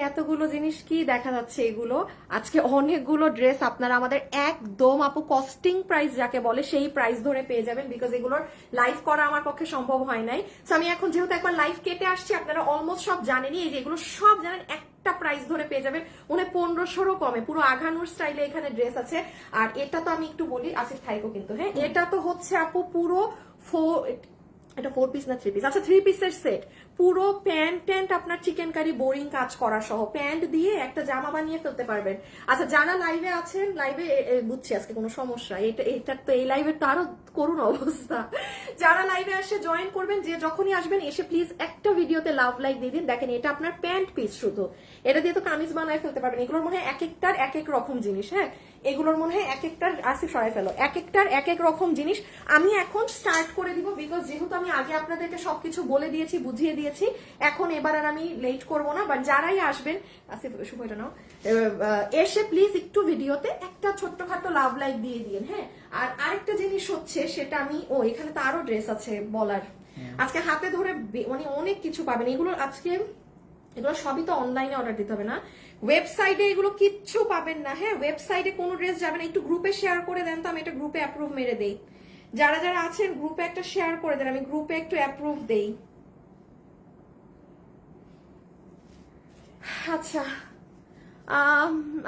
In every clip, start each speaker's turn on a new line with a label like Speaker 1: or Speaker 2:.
Speaker 1: এতগুলো জিনিস কি দেখা যাচ্ছে, এগুলো আজকে অনেকগুলো ড্রেস আপনারা আমাদের একদম আপু কস্টিং প্রাইস যাকে বলে সেই প্রাইস ধরে পেয়ে যাবেন, বিকজ এগুলোর লাইভ করা আমার পক্ষে সম্ভব হয় নাই। সো আমি এখন যেহেতু একবার লাইভ কেটে আসছি, আপনারা অলমোস্ট সব জানেনই, এই যে এগুলো সব জানেন, একটা প্রাইস ধরে পেয়ে যাবেন 1500-ও কমে। পুরো আঘানুর স্টাইলে এখানে ড্রেস আছে। আর এটা তো আমি একটু বলি, আসিফ থাইকো কিন্তু, হ্যাঁ এটা তো হচ্ছে আপু পুরো এটা 4 পিস না 3 পিস, আচ্ছা 3 পিসের সেট, পুরো প্যান্ট ট্যান্ট আপনার চিকেন কারি বোরিং কাজ করা সহ প্যান্ট দিয়ে একটা জামা বানিয়ে ফেলতে পারবেন। আচ্ছা যারা লাইভে আছেন, লাইভে বুঝছি আজকে কোনো সমস্যা, এটা তো এই লাইভের তো আরো করুন অবস্থা। যারা লাইভে আসে জয়েন করবেন, যে যখনই আসবেন এসে প্লিজ একটা ভিডিওতে লাভ লাইক দিয়ে দিন। দেখেন এটা আপনার প্যান্ট পিস, শুধু এটা দিয়ে তো কামিজ বানায় ফেলতে পারবেন। এগুলোর মনে হয় এক একটার এক এক রকম জিনিস, হ্যাঁ এগুলোর মনে হয় এক একটার, আসিফ সরাই ফেলো, এক একটার এক এক রকম জিনিস। আমি এখন স্টার্ট করে দিব, বিকজ যেহেতু আমি আগে আপনাদেরকে সবকিছু বলে দিয়েছি, বুঝিয়ে দিয়েছি, এখন এবার আর আমি লেট করবো না। বাট যারাই আসবেন, আসিফ শুভ এটা নাও, এসে প্লিজ একটু ভিডিওতে একটা ছোট্টখাটো লাভ লাইক দিয়ে দিন, হ্যাঁ। আর আরেকটা জিনিস হচ্ছে, সেটা আমি এখানে তো আরো ড্রেস আছে বলার, আজকে হাতে ধরে মানে অনেক কিছু পাবেন। এগুলো আজকে এগুলো সবই তো অনলাইনে অর্ডার দিতে হবে না, ওয়েবসাইটে এগুলো কিচ্ছু পাবেন না, হ্যাঁ ওয়েবসাইটে কোনো ড্রেস যাবে না। একটু গ্রুপে শেয়ার করে দেন তো, আমি এটা গ্রুপে অ্যাপ্রুভ মেরে দেই। যারা যারা আছেন গ্রুপে একটা শেয়ার করে দেন, আমি গ্রুপে একটু অ্যাপ্রুভ দেই। আচ্ছা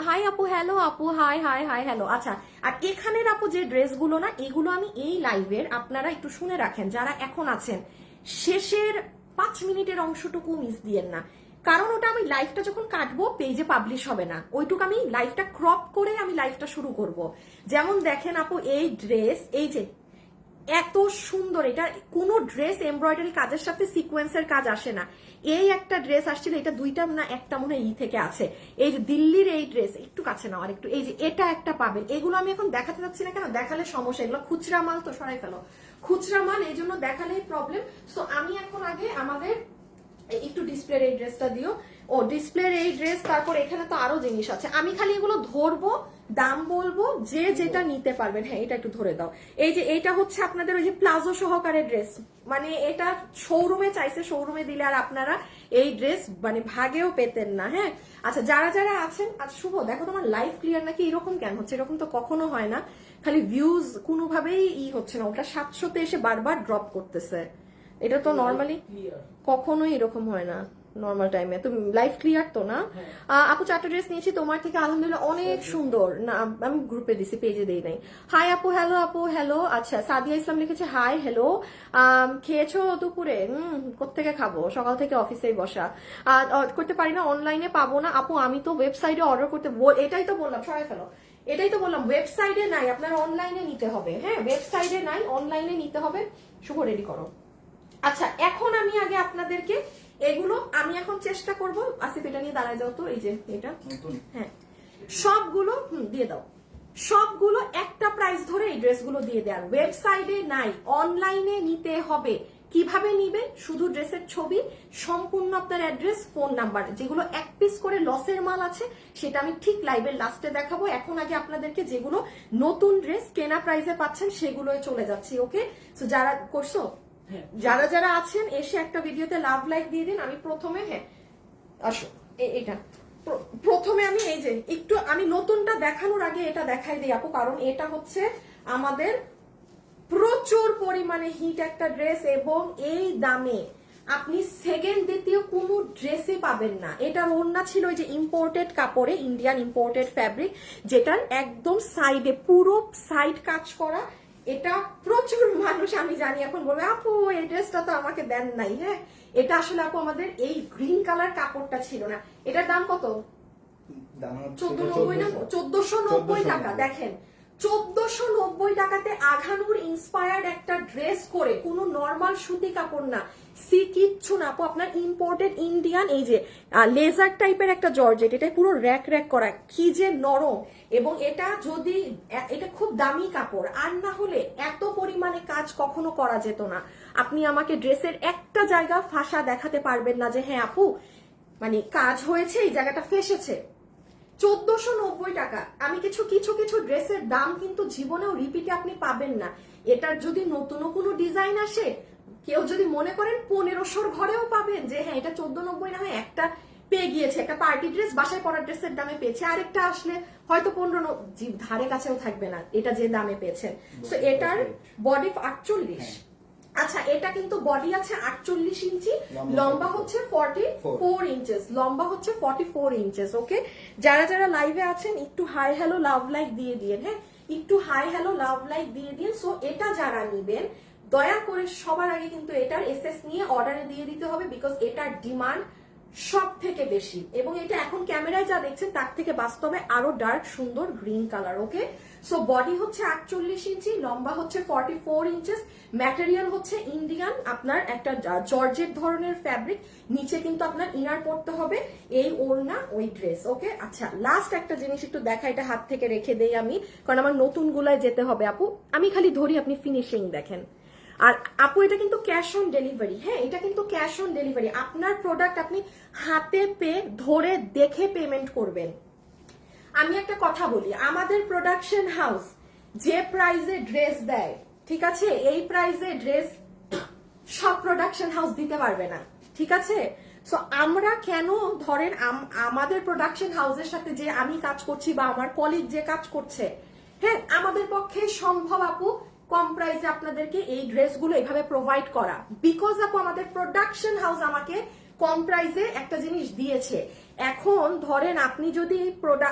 Speaker 1: হাই আপু, হ্যালো আপু, হাই হাই হাই হ্যালো। আচ্ছা আর এখানের আপু যে ড্রেসগুলো না, এগুলো আমি এই লাইভের, আপনারা একটু শুনে রাখেন যারা এখন আছেন, শেষের 5 মিনিটের অংশটুকু মিস দিয়েন না, কারণ ওটা আমি লাইভটা যখন কাটবো পেজে পাবলিশ হবে না, ওইটুকু আমি লাইভটা ক্রপ করে আমি লাইভটা শুরু করব। যেমন দেখেন আপু এই ড্রেস, এই যে এত সুন্দর, এটা কোনো ড্রেস এমব্রয়ডারি কাজের সাথে সিকোয়েন্সের কাজ আসে না। এই একটা ড্রেস আসছিল, এটা দুইটা না একটা মনে হয় থেকে আছে, এই যে দিল্লির এই ড্রেস, একটু কাছে নাও আর একটু, এই যে এটা একটা পাবেন। এগুলো আমি এখন দেখাতে যাচ্ছি না, কেন দেখালে সমস্যা, এগুলো খুচরা মাল তো, সরাই ফেলো খুচরা মাল, এই জন্য দেখালেই প্রবলেম। সো আমি এখন আগে আমাদের একটু ডিসপ্লের এই ড্রেসটা দিও, ও ডিসপ্লের এই ড্রেস, তারপর এখানে তো আরো জিনিস আছে, আমি খালি এগুলো ধরবো, দাম বলবো, যে যেটা নিতে পারবেন। হ্যাঁ এটা একটু ধরে দাও, এই যে এইটা হচ্ছে আপনাদের ওই যে প্লাজো সহকারে ড্রেস, মানে এটা শোরুমে চাইছে, শোরুমে দিলে আর আপনারা এই ড্রেস মানে ভাগেও পেতেন না, হ্যাঁ। আচ্ছা যারা যারা আছেন, আচ্ছা শুভ দেখো তোমার লাইভ ক্লিয়ার নাকি এরকম কেন হচ্ছে, এরকম তো কখনো হয় না, খালি ভিউজ কোনোভাবেই হচ্ছে না, ওটা 700-তে এসে বারবার ড্রপ করতেছে, এটা তো নর্মালি কখনোই এরকম হয় না নর্মাল টাইমে। তুমি লাইভ ক্লিয়ার তো না? আপু 4টা ড্রেস নিয়েছি তোমার থেকে, আলহামদুলিল্লাহ অনেক সুন্দর না, আমি গ্রুপে দিছি, পেজে দেই নাই। হাই আপু, হ্যালো আপু, হ্যালো। আচ্ছা সাদিয়া ইসলাম লিখেছে হাই হ্যালো, খেয়েছো দুপুরে? কোত্থেকে খাবো, সকাল থেকে অফিসেই বসা, করতে পারি না, অনলাইনে পাবো না আপু, আমি তো ওয়েবসাইটে অর্ডার করতে, এটাই তো বললাম, সরাই ফেলো, এটাই তো বললাম, ওয়েবসাইটে নাই, আপনার অনলাইনে নিতে হবে, হ্যাঁ ওয়েবসাইটে নাই, অনলাইনে নিতে হবে। শুভ রেডি করো। আচ্ছা এখন আমি আগে আপনাদেরকে এগুলো, আমি এখন চেষ্টা করব, আসিফ এটা নিয়ে দাঁড়ায় যাও তো, এই যে এটা, হ্যাঁ সবগুলো দিয়ে দাও, সবগুলো একটা প্রাইস ধরে এই ড্রেসগুলো দিয়ে দেওয়ার, ওয়েবসাইটে নাই, অনলাইনে নিতে হবে। কিভাবে নিবেন, শুধু ড্রেসের ছবি, সম্পূর্ণ আপনার অ্যাড্রেস, ফোন নাম্বার, যেগুলো এক পিস করে লসের মাল আছে সেটা আমি ঠিক লাইভের লাস্টে দেখাবো। এখন আগে আপনাদেরকে যেগুলো নতুন ড্রেস কেনা প্রাইসে পাচ্ছেন সেগুলোই চলে যাচ্ছি, ওকে। সো যারা করছো, যারা যারা আছেন এসে একটা ভিডিওতে লাভ লাইক দিয়ে দিন। আমি প্রথমে, হ্যাঁ আসো এটা প্রথমে আমি এই যে একটু আমি নতুনটা দেখানোর আগে এটা দেখাই দিই আপু, কারণ এটা হচ্ছে আমাদের প্রচুর পরিমাণে হিট একটা ড্রেস, এবং এই দামে আপনি সেকেন্ড দ্বিতীয় কোনো ড্রেসই পাবেন না। এটার ওড়না ছিল ওই যে ইম্পোর্টেড কাপড়ে, ইন্ডিয়ান ইম্পোর্টেড ফ্যাব্রিক, যেটার একদম সাইডে পুরো সাইড কাজ করা। এটা প্রচুর মানুষ আমি জানি এখন বলবে আপু এই ড্রেসটা তো আমাকে দেন নাই, হ্যাঁ এটা আসলে আপু আমাদের এই গ্রিন কালার কাপড়টা ছিল না। এটার দাম কত? 1490 না 1490 টাকা। দেখেন 1490 টাকাতে আঘানুর ইন্সপায়ার্ড একটা ড্রেস করে, কোনো নর্মাল সুতি কাপড় না, সি কিচ্ছু না আপু, আপনার ইম্পোর্টেড ইন্ডিয়ান, এই যে লেজার টাইপের একটা জর্জেট, এটা পুরো র্যাক র্যাক করা, কি যে নরম, এবং এটা যদি এটা খুব দামি কাপড়, আর না হলে এত পরিমাণে কাজ কখনো করা যেত না। আপনি আমাকে ড্রেসের একটা জায়গা ফাঁসা দেখাতে পারবেন না যে হ্যাঁ আপু মানে কাজ হয়েছে, এই জায়গাটা ফেসেছে। 1490 টাকা। আমি কিছু কিছু কিছু ড্রেসের দাম কিন্তু জীবনেও রিপিটে আপনি পাবেন না। এটার যদি নতুন কোনো ডিজাইন আসে, কেউ যদি মনে করেন 1500-র ঘরেও পাবেন যে হ্যাঁ এটা 1490 না হয় একটা পেয়ে গিয়েছে, একটা পার্টি ড্রেস বাসায় পরার ড্রেসের দামে পেয়েছে, আরেকটা আসলে হয়তো 15 জীব ধারে কাছেও থাকবে না এটা যে দামে পেয়েছেন। সো এটার বডি 48। আচ্ছা, এটা কিন্তু বডি আছে 48 ইঞ্চি, লম্বা হচ্ছে 44 ইঞ্চেস, লম্বা হচ্ছে 44 ইঞ্চেস। ওকে, যারা যারা লাইভে আছেন একটু হাই হ্যালো লাভ লাইক দিয়ে দিন, হ্যাঁ একটু হাই হ্যালো লাভ লাইক দিয়ে দিন। সো এটা যারা নিবেন দয়া করে সবার আগে কিন্তু এটার এসএস নিয়ে অর্ডারে দিয়ে দিতে হবে, বিকজ এটার ডিমান্ড সব থেকে বেশি, এবং এটা এখন ক্যামেরায় যা দেখছেন তার থেকে বাস্তবে আরো ডার্ক সুন্দর গ্রিন কালার। ওকে, সো বডি হচ্ছে 48 ইঞ্চি, লম্বা হচ্ছে 44 ইঞ্চেস, ম্যাটেরিয়াল হচ্ছে ইন্ডিয়ান, আপনার একটা জর্জেট ধরনের ফ্যাব্রিক, নিচে কিন্তু আপনার ইনার পড়তে হবে, এই ওড়না ওই ড্রেস। ওকে, আচ্ছা লাস্ট একটা জিনিস একটু দেখা, এটা হাত থেকে রেখে দেই আমি, কারণ আমার নতুন গুলায় যেতে হবে আপু, আমি খালি ধরি আপনি ফিনিশিং দেখেন। আর আপু এটা কিন্তু ক্যাশ অন ডেলিভারি, হ্যাঁ এটা কিন্তু ক্যাশ অন ডেলিভারি, আপনার প্রোডাক্ট আপনি হাতে পেয়ে ধরে দেখে পেমেন্ট করবেন। আমি একটা কথা বলি, আমাদের প্রোডাকশন হাউস যে প্রাইসে ড্রেস দেয়, ঠিক আছে, এই প্রাইসে ড্রেস সব প্রোডাকশন হাউস দিতে পারবে না, ঠিক আছে। সো আমরা কেন ধরেন আমাদের প্রোডাকশন হাউসের সাথে যে আমি কাজ করছি বা আমার কলিগ যে কাজ করছে, হ্যাঁ আমাদের পক্ষে সম্ভব আপু কম প্রাইসে আপনাদেরকে এই ড্রেসগুলো এভাবে প্রোভাইড করা, বিকজ আপু আমাদের প্রোডাকশন হাউস আমাকে কম প্রাইসে একটা জিনিস দিয়েছে। এখন ধরেন আপনি যদি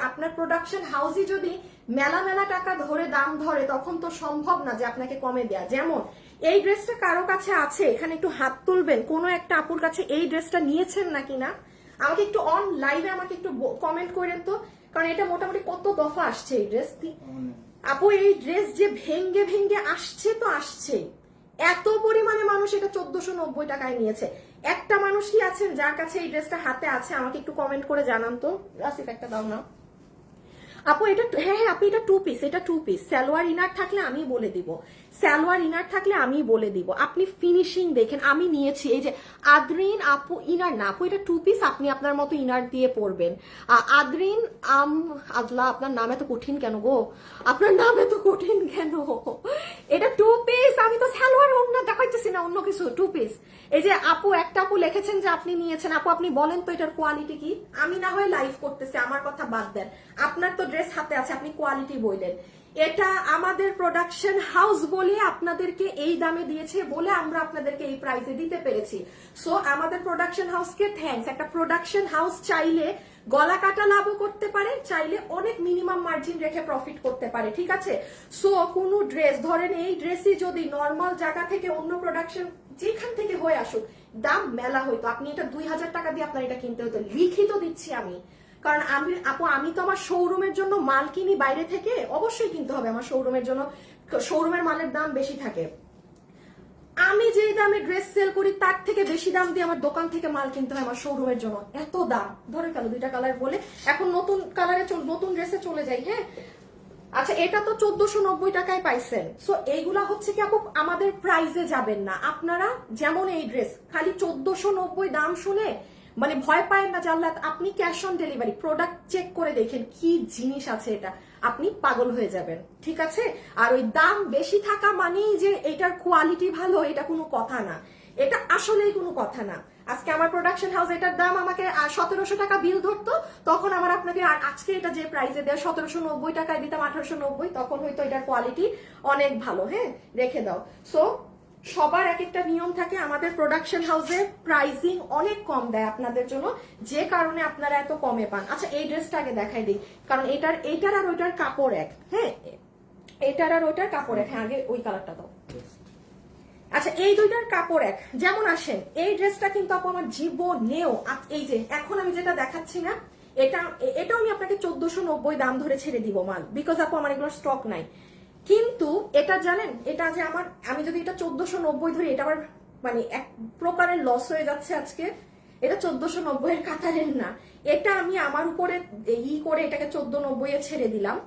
Speaker 1: আপনার প্রোডাকশন হাউসই যদি মেলা মেলা টাকা ধরে দাম ধরে, তখন তো সম্ভব না যে আপনাকে কমে দেয়া। যেমন এই ড্রেসটা কারো কাছে আছে, এখানে একটু হাত তুলবেন, কোনো একটা আপুর কাছে এই ড্রেসটা নিয়েছেন নাকি না, আমাকে একটু অন লাইভে আমাকে একটু কমেন্ট করেন তো, কারণ এটা মোটামুটি কত দফা আসছে এই ড্রেস। আপু এই ড্রেস যে ভেঙ্গে ভেঙ্গে আসছে তো আসছেই, এত পরিমাণে মানুষ এটা 1490 টাকায় নিয়েছে। একটা মানুষ কি আছেন যার কাছে এই ড্রেসটা হাতে আছে, আমাকে একটু কমেন্ট করে জানান তো। রাসিফ একটা দাও না আপু, এটা হ্যাঁ হ্যাঁ আপু এটা 2 পিস, এটা 2 পিস, সালোয়ার ইনার থাকলে আমি বলে দিব, সালোয়ার ইনার থাকলে আমি বলে দিব, আপনি ফিনিশিং দেখেন। আমি নিয়েছি এই যে আদ্রিন আপু, ইনার না আপু এটা 2 পিস, আপনি আপনার মতো ইনার দিয়ে পরবেন। আদ্রিন আজলা, আপনার নাম এত কঠিন কেন গো, আপনার নাম এত কঠিন কেন, এটা 2 পিস, আমি তো সালোয়ার অন্য দেখাইতেছি না, অন্য কিছু 2 পিস। এই যে আপু একটা আপু লিখেছেন যে আপনি নিয়েছেন, আপু আপনি বলেন তো এটার কোয়ালিটি কি, আমি না হয় লাইভ করতেছি, আমার কথা বাদ দেন, আপনার তো ড্রেস হাতে আছে, আপনি কোয়ালিটি বললেন। এটা আমাদের প্রোডাকশন হাউস বলে আপনাদেরকে এই দামে দিয়েছে বলে আমরা আপনাদেরকে এই প্রাইসে দিতে পেরেছি। সো আমাদের প্রোডাকশন হাউসকে থ্যাঙ্কস। একটা প্রোডাকশন হাউস চাইলে গলা কাটা লাভও করতে পারে, চাইলে অনেক মিনিমাম মার্জিন রেখে প্রফিট করতে পারে, ঠিক আছে। সো কোনো ড্রেস ধরেন এই ড্রেসই যদি নর্মাল জায়গা থেকে অন্য প্রোডাকশন যেখান থেকে হয়ে আসুক দাম মেলা হইতো, আপনি এটা 2000 টাকা দিয়ে আপনার এটা কিনতে হতো, লিখিত দিচ্ছি আমি। কারণ আমি তো আমার শোরুমের জন্য মাল কিনি বাইরে থেকে, অবশ্যই কিনতে হবে আমার শোরুমের জন্য, শোরুমের মালের দাম বেশি থাকে। আমি যেই দামে ড্রেস সেল করি তার থেকে বেশি দাম দিয়ে আমার দোকান থেকে মাল কিনতে হয় আমার শোরুমের জন্য, এত দাম। ধরে ফেলো 2টা কালার বলে, এখন নতুন কালারে নতুন ড্রেসে চলে যাই, হ্যাঁ আচ্ছা এটা তো 1490 টাকায় পাইছেন। সো এইগুলা হচ্ছে কি আপু আমাদের প্রাইসে যাবেন না আপনারা, যেমন এই ড্রেস খালি 1490 দাম শুনে মানে ভয় পায়েন না জানলা, আপনি cash on delivery product check করে দেখেন কি জিনিস আছে, এটা আপনি পাগল হয়ে যাবেন, ঠিক আছে। আর ওই দাম বেশি থাকা মানেই যে এটার কোয়ালিটি ভালো, এটা কোনো কথা না, এটা আসলেই কোনো কথা না। আজকে আমার প্রোডাকশন হাউস এটার দাম আমাকে 1700 টাকা বিল ধরতো, তখন আমার আপনাকে আজকে এটা যে প্রাইসে দেয় 1790 টাকায় দিতাম 1890, তখন হয়তো এটার কোয়ালিটি অনেক ভালো, হ্যাঁ রেখে দাও। সো সবার এক একটা নিয়ম থাকে, আমাদের প্রোডাকশন হাউসে প্রাইসিং অনেক কম দেয় আপনাদের জন্য, যে কারণে আপনারা এত কমে পান। আচ্ছা এই ড্রেসটা আগে দেখাই দিই, কারণ এইটার আর ওইটার কাপড় এক, হ্যাঁ এটার আর ওইটার কাপড় এক, হ্যাঁ আগে ওই কালারটা দাও। আচ্ছা এই দুইটার কাপড় এক, যেমন আসেন এই ড্রেসটা কিন্তু আপু আমার জীবনেও, এই যে এখন আমি যেটা দেখাচ্ছি না এটাও আমি আপনাকে 1490 দাম ধরে ছেড়ে দিব মাল, বিকজ আপু আমার এগুলোর স্টক নাই। কিন্তু এটা জানেন, এটা যে আমি যদি এটা 1490 ধরি, এটা আবার মানে এক প্রকারের লস হয়ে যাচ্ছে আজকে। এটা 1490 এর কাতারের না, এটা আমি আমার উপরে করে এটাকে 1490 এ ছেড়ে দিলাম,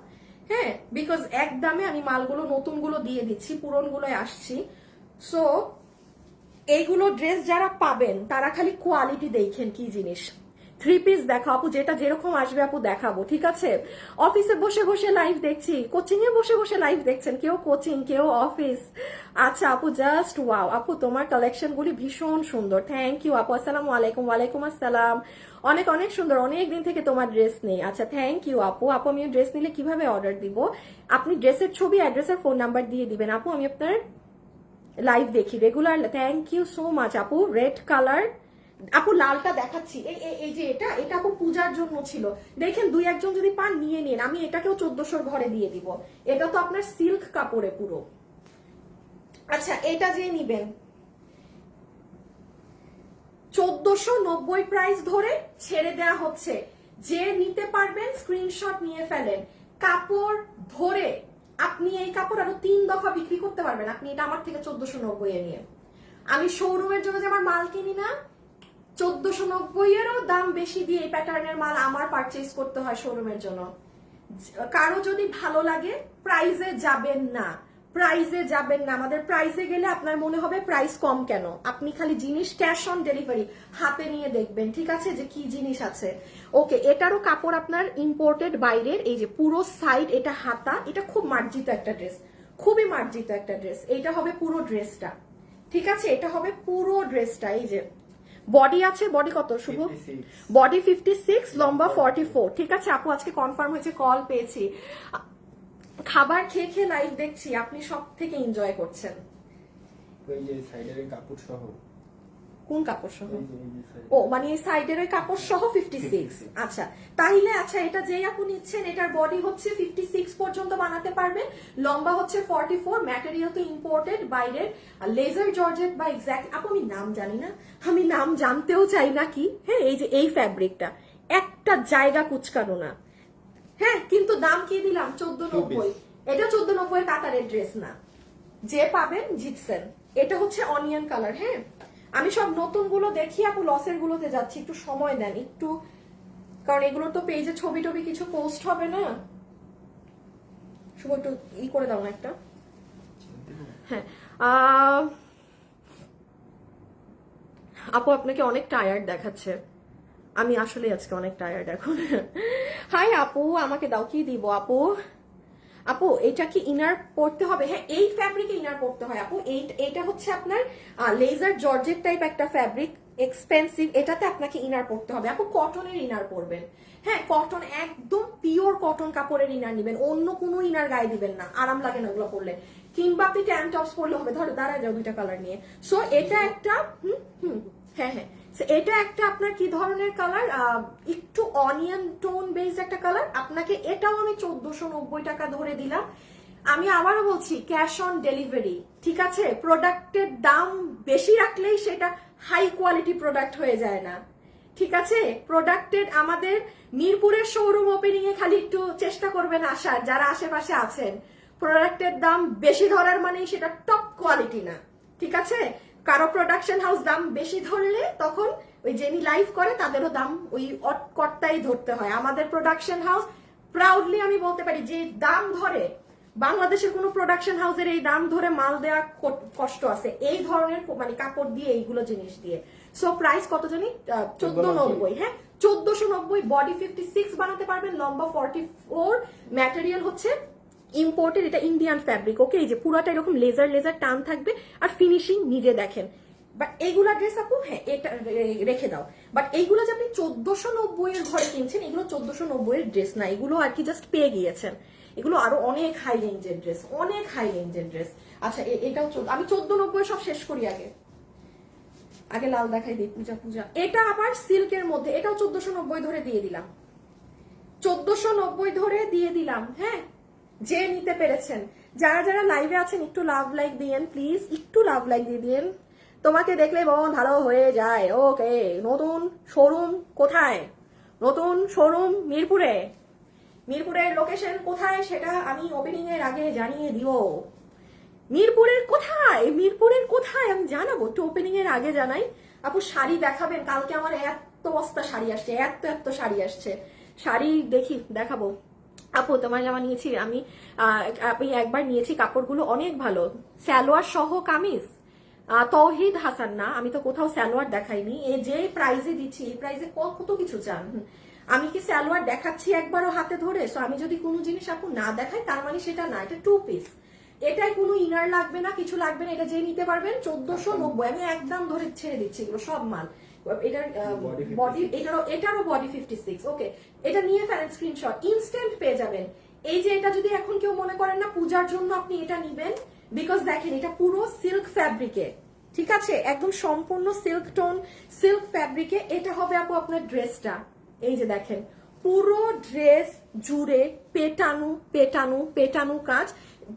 Speaker 1: হ্যাঁ বিকজ এক দামে আমি মালগুলো নতুনগুলো দিয়ে দিচ্ছি, পুরনগুলোয় আসছি। সো এইগুলো ড্রেস যারা পাবেন তারা খালি কোয়ালিটি দেখেন কি জিনিস, থ্রি পিস দেখো আপু, যেটা যেরকম আসবে আপু দেখাবো, ঠিক আছে? অফিসে বসে বসে লাইভ দেখছি, কোচিং এ বসে বসে লাইভ দেখছেন, কেউ কোচিং কেউ অফিস। আচ্ছা আপু, জাস্ট ওয়াও আপু, তোমার কালেকশন গুলি ভীষণ সুন্দর, থ্যাংক ইউ আপু। আসসালামু আলাইকুম। ওয়ালাইকুম আসসালাম। অনেক অনেক সুন্দর, অনেক দিন থেকে তোমার ড্রেস নেই। আচ্ছা থ্যাংক ইউ আপু। আপু আমি ড্রেস নিলে কিভাবে অর্ডার দিব? আপনি ড্রেসের ছবি, অ্যাড্রেস আর ফোন নাম্বার দিয়ে দিবেন আপু, আমি আপনার লাইভ দেখি regular. Thank you so much আপু। রেড কালার আপু, লালটা দেখাচ্ছি, এই যে এটা এটা আপু পূজার জন্য ছিল, দেখেন দুই একজন যদি পান নিয়ে নিন, আমি এটাকেও 1400 ঘরে দিয়ে দিব। এটা তো আপনার সিল্ক কাপড়ে পুরো। আচ্ছা এটা যে নিবেন 1490 প্রাইস ধরে ছেড়ে দেয়া হচ্ছে, যে নিতে পারবেন স্ক্রিনশট নিয়ে ফেলেন। কাপড় ধরে আপনি এই কাপড় আরো 3 দফা বিক্রি করতে পারবেন, আপনি এটা আমার থেকে 1490 এ নিয়ে। আমি শোরুমের জন্য যে আমার মাল কিনি না, 1490 এরও দাম বেশি দিয়ে এই প্যাটার্নের মাল আমার পারচেজ করতে হয় শোরুমের জন্য। কারো যদি ভালো লাগে প্রাইজে যাবেন না, প্রাইজে যাবেন না। আমাদের প্রাইজে গেলে আপনার মনে হবে প্রাইস কম কেন। আপনি খালি জিনিস ক্যাশ অন ডেলিভারি হাতে নিয়ে দেখবেন, ঠিক আছে, যে কি জিনিস আছে। ওকে, এটারও কাপড় আপনার ইম্পোর্টেড বাইরের। এই যে পুরো সাইড, এটা হাতা, এটা খুব মার্জিত একটা ড্রেস, খুবই মার্জিত একটা ড্রেস। এটা হবে পুরো ড্রেসটা, ঠিক আছে, এটা হবে পুরো ড্রেসটা। এই যে বডি আছে, বডি কত শুভ? বডি 56, লম্বা 44, ঠিক আছে আপু। আজকে কনফার্ম হয়েছে, কল পেয়েছি। খাবার খেয়ে খেয়ে লাইভ দেখছি, আপনি সব থেকে এনজয় করছেন।
Speaker 2: ওই যে সাইডের কাপড় সহ।
Speaker 1: কোন কাপড় সহ? ও মানে এই সাইডের ওই কাপড় সহ 56। আচ্ছা তাইলে, আচ্ছা এটা যেই আপু নিচ্ছেন, এটার বডি হচ্ছে 56 পর্যন্ত বানাতে পারবেন, লম্বা হচ্ছে 44, ম্যাটেরিয়াল তো ইম্পোর্টেড বাইরের, লেজার জর্জেট বা এক্স্যাক্ট আপু আমি নাম জানি না, আমি নাম জানতেও চাই না কি। হ্যাঁ এই যে এই ফ্যাব্রিকটা একটা জায়গা কুচকানো না, হ্যাঁ, কিন্তু দাম কি দিলাম? 1490। এটা 1490 কাতারের ড্রেস না, যে পাবেন জিতছেন। এটা হচ্ছে অনিয়ন কালার। হ্যাঁ আমি সব নতুন গুলো দেখি আপু, লসের গুলোতে যাচ্ছি, একটু সময় দেন একটু, কারণ এগুলো তো পেজে ছবি টবি কিছু পোস্ট হবে না। শুভ একটু ই করে দাও না একটা। হ্যাঁ আপু আপনাকে অনেক টায়ার্ড দেখাচ্ছে, আমি আসলে আজকে অনেক টায়ার্ড এখন। হাই আপু, আমাকে দাও, কি দিব আপু? আপু এটা কি ইনার পড়তে হবে? হ্যাঁ এই ফ্যাব্রিকে ইনার পড়তে হয় আপু। এইটা হচ্ছে আপনার লেজার জর্জেট টাইপ একটা ফ্যাব্রিক, এক্সপেন্সিভ, এটাতে আপনাকে ইনার পড়তে হবে আপু। কটনের ইনার পরবেন, হ্যাঁ কটন, একদম পিওর কটন কাপড়ের ইনার নিবেন, অন্য কোনো ইনার গায়ে দিবেন না, আরাম লাগে না ওগুলো পরলে। কিংবা আপনি ট্যান টপস পরলে হবে, ধরো দাঁড়ায় যাও দুইটা কালার নিয়ে। সো এটা একটা হ্যাঁ হ্যাঁ, এটা একটা আপনার কি ধরনের কালার, একটু অনিয়ন টোন বেসড একটা কালার। আপনাকে এটাও আমি 1490 টাকা ধরে দিলাম। আমি আবারও বলছি ক্যাশ অন ডেলিভারি, ঠিক আছে? প্রোডাক্টের দাম বেশি রাখলেই সেটা হাই কোয়ালিটি প্রোডাক্ট হয়ে যায় না, ঠিক আছে? প্রোডাক্টের আমাদের মিরপুরের শোরুম ওপেনিং এ খালি একটু চেষ্টা করবেন আসার, যারা আশেপাশে আছেন। প্রোডাক্টের দাম বেশি ধরার মানে সেটা টপ কোয়ালিটি না, ঠিক আছে? কারো প্রোডাকশন হাউস দাম বেশি ধরলে তখন ওই যিনি লাইভ করে তাদেরও দাম ওই কর্তাই ধরতে হয়। আমাদের প্রোডাকশন হাউস প্রাউডলি আমি বলতে পারি যে দাম ধরে, বাংলাদেশের কোনো প্রোডাকশন হাউসের এই দাম ধরে মাল দেওয়া কষ্ট আছে এই ধরনের মানে কাপড় দিয়ে, এইগুলো জিনিস দিয়ে। সো প্রাইস কত জানি? 1490। হ্যাঁ 1490, বডি 56 বানাতে পারবেন, লম্বা 44, ম্যাটেরিয়াল হচ্ছে ইম্পোর্টেড, এটা ইন্ডিয়ান ফ্যাব্রিক। ওকে, এই যে পুরাটা এরকম লেজার লেজার টান থাকবে, আর ফিনিশিং নিজে দেখেন। বাট এইগুলা ড্রেস আপু, হ্যাঁ এটা রেখে দাও, বাট এইগুলো যে আপনি 1490 এর ঘরে কিনছেন, এগুলো 1490 এর ড্রেস না, এগুলো আর কি জাস্ট পেয়ে গিয়েছেন। এগুলো আরো অনেক হাই রেঞ্জের ড্রেস, অনেক হাই রেঞ্জের ড্রেস। আচ্ছা এটাও আমি 1490 সব শেষ করি, আগে লাল দেখাই দিই। পূজা এটা আবার সিল্কের মধ্যে, এটাও 1490 ধরে দিয়ে দিলাম, 1490 ধরে দিয়ে দিলাম। হ্যাঁ যে নিতে পেরেছেন, যারা যারা লাইভে আছেন একটু লাভ লাইক দিয়েন প্লিজ, একটু লাভ লাইক দিয়ে দিন। তোমাকে দেখলে মন ভালো হয়ে যায়। ওকে, নতুন শোরুম কোথায়? নতুন শোরুম মিরপুরে। মিরপুরের লোকেশন কোথায় সেটা আমি ওপেনিং এর আগে জানিয়ে দিব। মিরপুরের কোথায়, মিরপুরের কোথায় আমি জানাবো, একটু ওপেনিং এর আগে জানাই। আপু শাড়ি দেখাবেন? কালকে আমার এত বস্তা শাড়ি আসছে, এত শাড়ি আসছে, শাড়ি দেখি দেখাবো। আপু তোমার জামা নিয়েছি আমি একবার নিয়েছি, কাপড়গুলো অনেক ভালো, সালোয়ার সহ কামিজ, তৌহিদ হাসান না, আমি তো কোথাও সালোয়ার দেখাইনি। এই যে প্রাইজে দিচ্ছি এই প্রাইজে কত কিছু চান। আমি কি সালোয়ার দেখাচ্ছি একবারও হাতে ধরে? সো আমি যদি কোনো জিনিস আপু না দেখাই তার মানে সেটা না, এটা 2 পিস। এটাই কোনো ইনার লাগবে না, কিছু লাগবে না, এটা যে নিতে পারবেন 1490। আমি একদম ধরে ছেড়ে দিচ্ছি এগুলো সব মাল। এটার বডি এটারও বডি 56। ওকে, এটা নিয়ে ফেলেন স্ক্রিনশট, ইনস্ট্যান্ট পেয়ে যাবেন। এই যে এটা যদি এখন কেউ মনে করেন না পূজার জন্য আপনি এটা নিবেন, বিকজ দেখেন এটা পুরো সিল্ক ফ্যাব্রিকে, ঠিক আছে, একদম সম্পূর্ণ সিল্ক টোন সিল্ক ফ্যাব্রিকে। এটা হবে আপু আপনার ড্রেসটা, এই যে দেখেন পুরো ড্রেস জুড়ে পেটানো পেটানো পেটানো কাজ,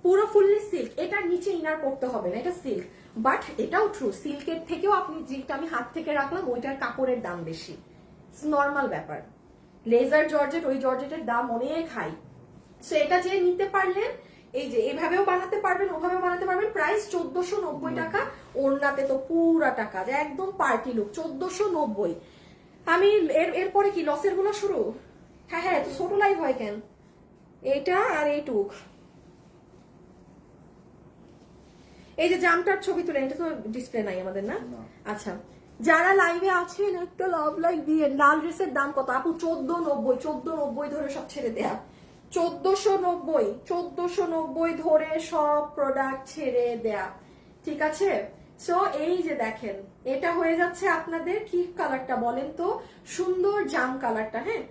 Speaker 1: পুরো ফুললি সিল্ক। এটার নিচে ইনার করতে হবে না, এটা সিল্ক। বাট এটাও ট্রু, সিল্কের থেকেও আপনি যেটা আমি হাত থেকে রাখলাম ওইটার কাপড়ের দাম বেশি, নর্মাল ব্যাপার। লেজার জর্জেট, ওই জর্জেটের দাম অনেক হাই। সো এটা যে নিতে পারলেন, এই যে এভাবেও বানাতে পারবেন ওভাবেও বানাতে পারবেন। প্রাইস 1490 টাকা। ওড়নাতে তো পুরাটা কাজ, একদম পার্টি লুক, 1490। আমি এরপরে কি লসের গুলো শুরু? হ্যাঁ হ্যাঁ, তো ছোট লাইভ হয় কেন? এইটা আর এইটুক, এই যে জামটার ছবি তুলে, এটা তো ডিসপ্লে নাই আমাদের না। আচ্ছা, যারা লাইভে আছেন একটা লাভ লাইক দিয়ে। লাল ড্রেসের দাম কত আপু? 1490। 1490 ধরে সব ছেড়ে দেয়া, 1490 1490 ধরে সব প্রোডাক্ট ছেড়ে দেয়া, ঠিক আছে। সো এই যে দেখেন এটা হয়ে যাচ্ছে আপনাদের কি কালারটা বলেন তো? সুন্দর জাম কালারটা। হ্যাঁ,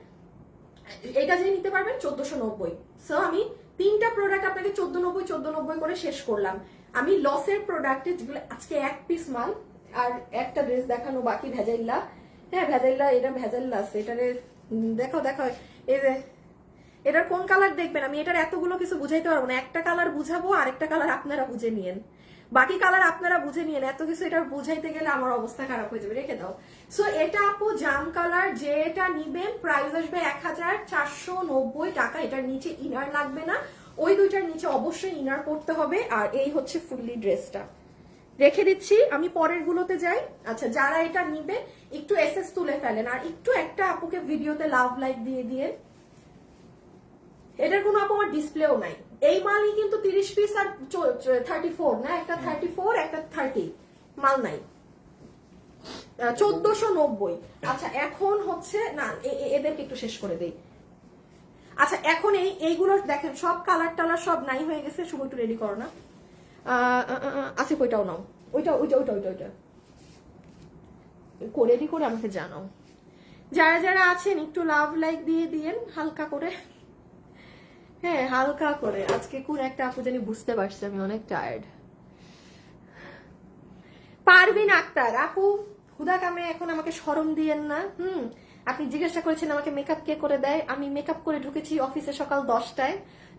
Speaker 1: এটা যে নিতে পারবেন 1490। সো আমি 3টা প্রোডাক্ট আপনাকে 1490 করে শেষ করলাম। আমি লসের প্রোডাক্টে যেগুলো আজকে 1 পিস মাল আর একটা ড্রেস দেখানো বাকি, ভেজাইল্লা। হ্যাঁ ভেজাইল্লা, এটা ভেজাইল্লা আছে, এটারে দেখো দেখো। এই যে এটার কোন কালার দেখবেন, আমি এটার এতগুলো কিছু বুঝাইতে পারবো না। একটা কালার বুঝাবো, আরেকটা কালার আপনারা বুঝে নিয়েন, বাকি কালার আপনারা বুঝে নিয়েন। এত কিছু এটা বুঝাইতে গেলে আমার অবস্থা খারাপ হয়ে যাবে, রেখে দাও। সো এটা আপু জাম কালার, যেটা নিবেন প্রাইস আসবে 1490 টাকা। এটার নিচে ইনার লাগবে না, ওই দুইটার নিচে অবশ্যই ইনার করতে হবে। আর এই হচ্ছে ফুললি ড্রেসটা, রেখে দিচ্ছি। আমি পরের গুলোতে যাই। আচ্ছা, যারা এটা নিবে একটু এসএস তুলে ফেলেন, আর একটু একটা আপুকে ভিডিওতে লাভ লাইক দিয়ে দিয়ে। এটার কোনো আপু আমার ডিসপ্লেও নাই। এই মালই কিন্তু 30 পিস আর 34 না, একটা 34 একটা 30 মাল নাই। 1490। আচ্ছা এখন হচ্ছে না, এদেরকে একটু শেষ করে দেই। আচ্ছা এখন এইগুলো দেখেন সব কালার টালার সব নাই হয়ে গেছে। শুভ একটু রেডি করো না। আচ্ছা ওইটাও নাও, ওইটা ওইটা ওইটা ওইটা ওইটা রেডি করে আমাকে জানাও। যারা যারা আছেন একটু লাভ লাইক দিয়ে দিয়েন হালকা করে। হ্যাঁ হালকা করে। আজকে কোন একটা আপু জানি বুঝতে পারছি আমি অনেক টায়ার্ড। পারবিন আক্তার আপু, হুদা কামে এখন আমাকে শরম দিয়েন না। আপনি জিজ্ঞাসা করেছেন আমাকে মেকআপ কে করে দেয়। আমি মেকআপ করে ঢুকেছি অফিসে সকাল 10টায়।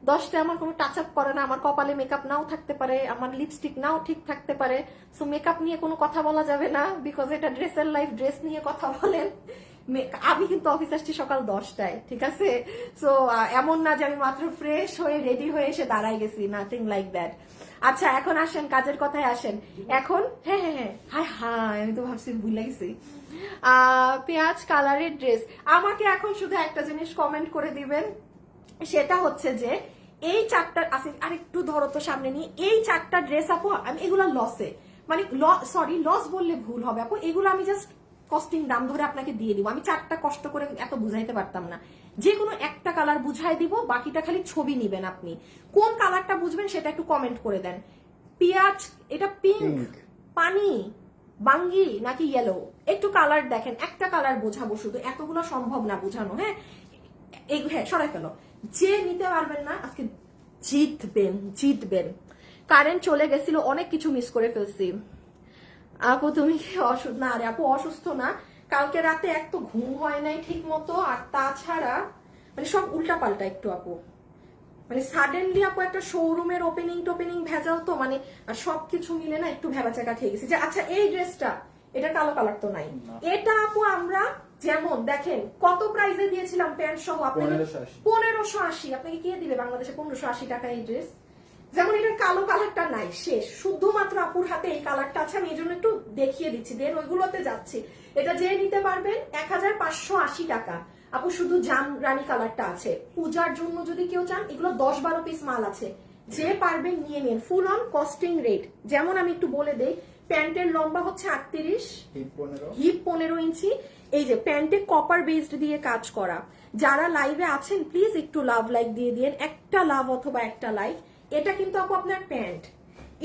Speaker 1: 10টায় আমার কোনো টাচ আপ করে না, আমার কপালে মেকআপ নাও থাকতে পারে, আমার লিপস্টিক নাও ঠিক থাকতে পারে। সো মেকআপ নিয়ে কোনো কথা বলা যাবে না, বিকজ এটা ড্রেসের লাইফ, ড্রেস নিয়ে কথা বলেন। আমি কিন্তু অফিস আসছি সকাল 10টায়, ঠিক আছে। সো এমন না যে আমি মাত্র ফ্রেশ হয়ে রেডি হয়ে এসে দাঁড়াই গেছি, নাথিং লাইক দ্যাট। আচ্ছা এখন আসেন কাজের কথায় আসেন। এখন হ্যাঁ হ্যাঁ হ্যাঁ, হায় হায় আমি তো ভাবছি ভুলে গেছি। পেঁয়াজ কালারের ড্রেস, আমাকে এখন শুধু একটা জিনিস কমেন্ট করে দিবেন, সেটা হচ্ছে যে এই 4টা আরেকটু ধরো তো সামনে নিয়ে, এই 4টা ড্রেস আপু আমি এগুলা লসে, মানে সরি লস বললে ভুল হবে আপু, এগুলো আমি জাস্ট কস্টিং দাম ধরে আপনাকে দিয়ে দিব। আমি 4টা কষ্ট করে এত বুঝাইতে পারতাম না। যে কোনো একটা কালার বুঝাই দিব, বাকিটা খালি ছবি নিবেন। আপনি কোন কালারটা বুঝবেন সেটা একটু কমেন্ট করে দেন। পেঁয়াজ, এটা পিঙ্ক, পানি, বাঙ্গি নাকি ইয়েলো, একটু কালার দেখেন। একটা কালার বোঝাবো শুধু, এতগুলো সম্ভব না বোঝানো। হ্যাঁ হ্যাঁ সরাই ফেলো। যে নিতে পারবেন না আজকে জিতবেন জিতবেন। কারেন্ট চলে গেছিল, অনেক কিছু মিস করে ফেলছি। আপু তুমি কি অসুস্থ? না রে আপু অসুস্থ না, কালকে রাতে এক তো ঘুম হয় নাই ঠিক মতো, আর তাছাড়া মানে সব উল্টা পাল্টা একটু আপু, মানে সাডেনলি আপু একটা শোরুমের ওপেনিং ভেজাল তো, মানে সবকিছু মিলে না একটু ভেবাচাকা খেয়ে গেছি। যে আচ্ছা এই ড্রেসটা, এটা কালো কালার তো নাই, এটা আপু আমরা যেমন দেখেন কত প্রাইসে দিয়েছিলাম প্যান্ট সহ আপনাকে 1580। আপনাকে কে দিবে বাংলাদেশে 1580 টাকা এই ড্রেস? যেমন এটার কালো কালারটা নাই, শেষ, শুধুমাত্র আপুর হাতে এই কালারটা আছে। আমি এই জন্য একটু দেখিয়ে দিচ্ছি, দেন ওইগুলোতে যাচ্ছি। এটা যে নিতে পারবেন 1580 টাকা আপু, শুধু জাম রানী কালারটা আছে। পূজার জন্য যদি কেউ চান, এগুলো 10-12 পিস মাল আছে, যে পারবেন নিয়ে নিন। ফুল অন কস্টিং রেট, যেমন আমি একটু বলে দেই, প্যান্টের লম্বা হচ্ছে 38,
Speaker 2: হিপ 15,
Speaker 1: হিপ 15 ইঞ্চি। এই যে প্যান্টে কপার বেসড দিয়ে কাজ করা। যারা লাইভে আছেন প্লিজ একটু লাভ লাইক দিয়ে দিন, একটা লাভ অথবা একটা লাইক। এটা কিন্তু আপু আপনার প্যান্ট।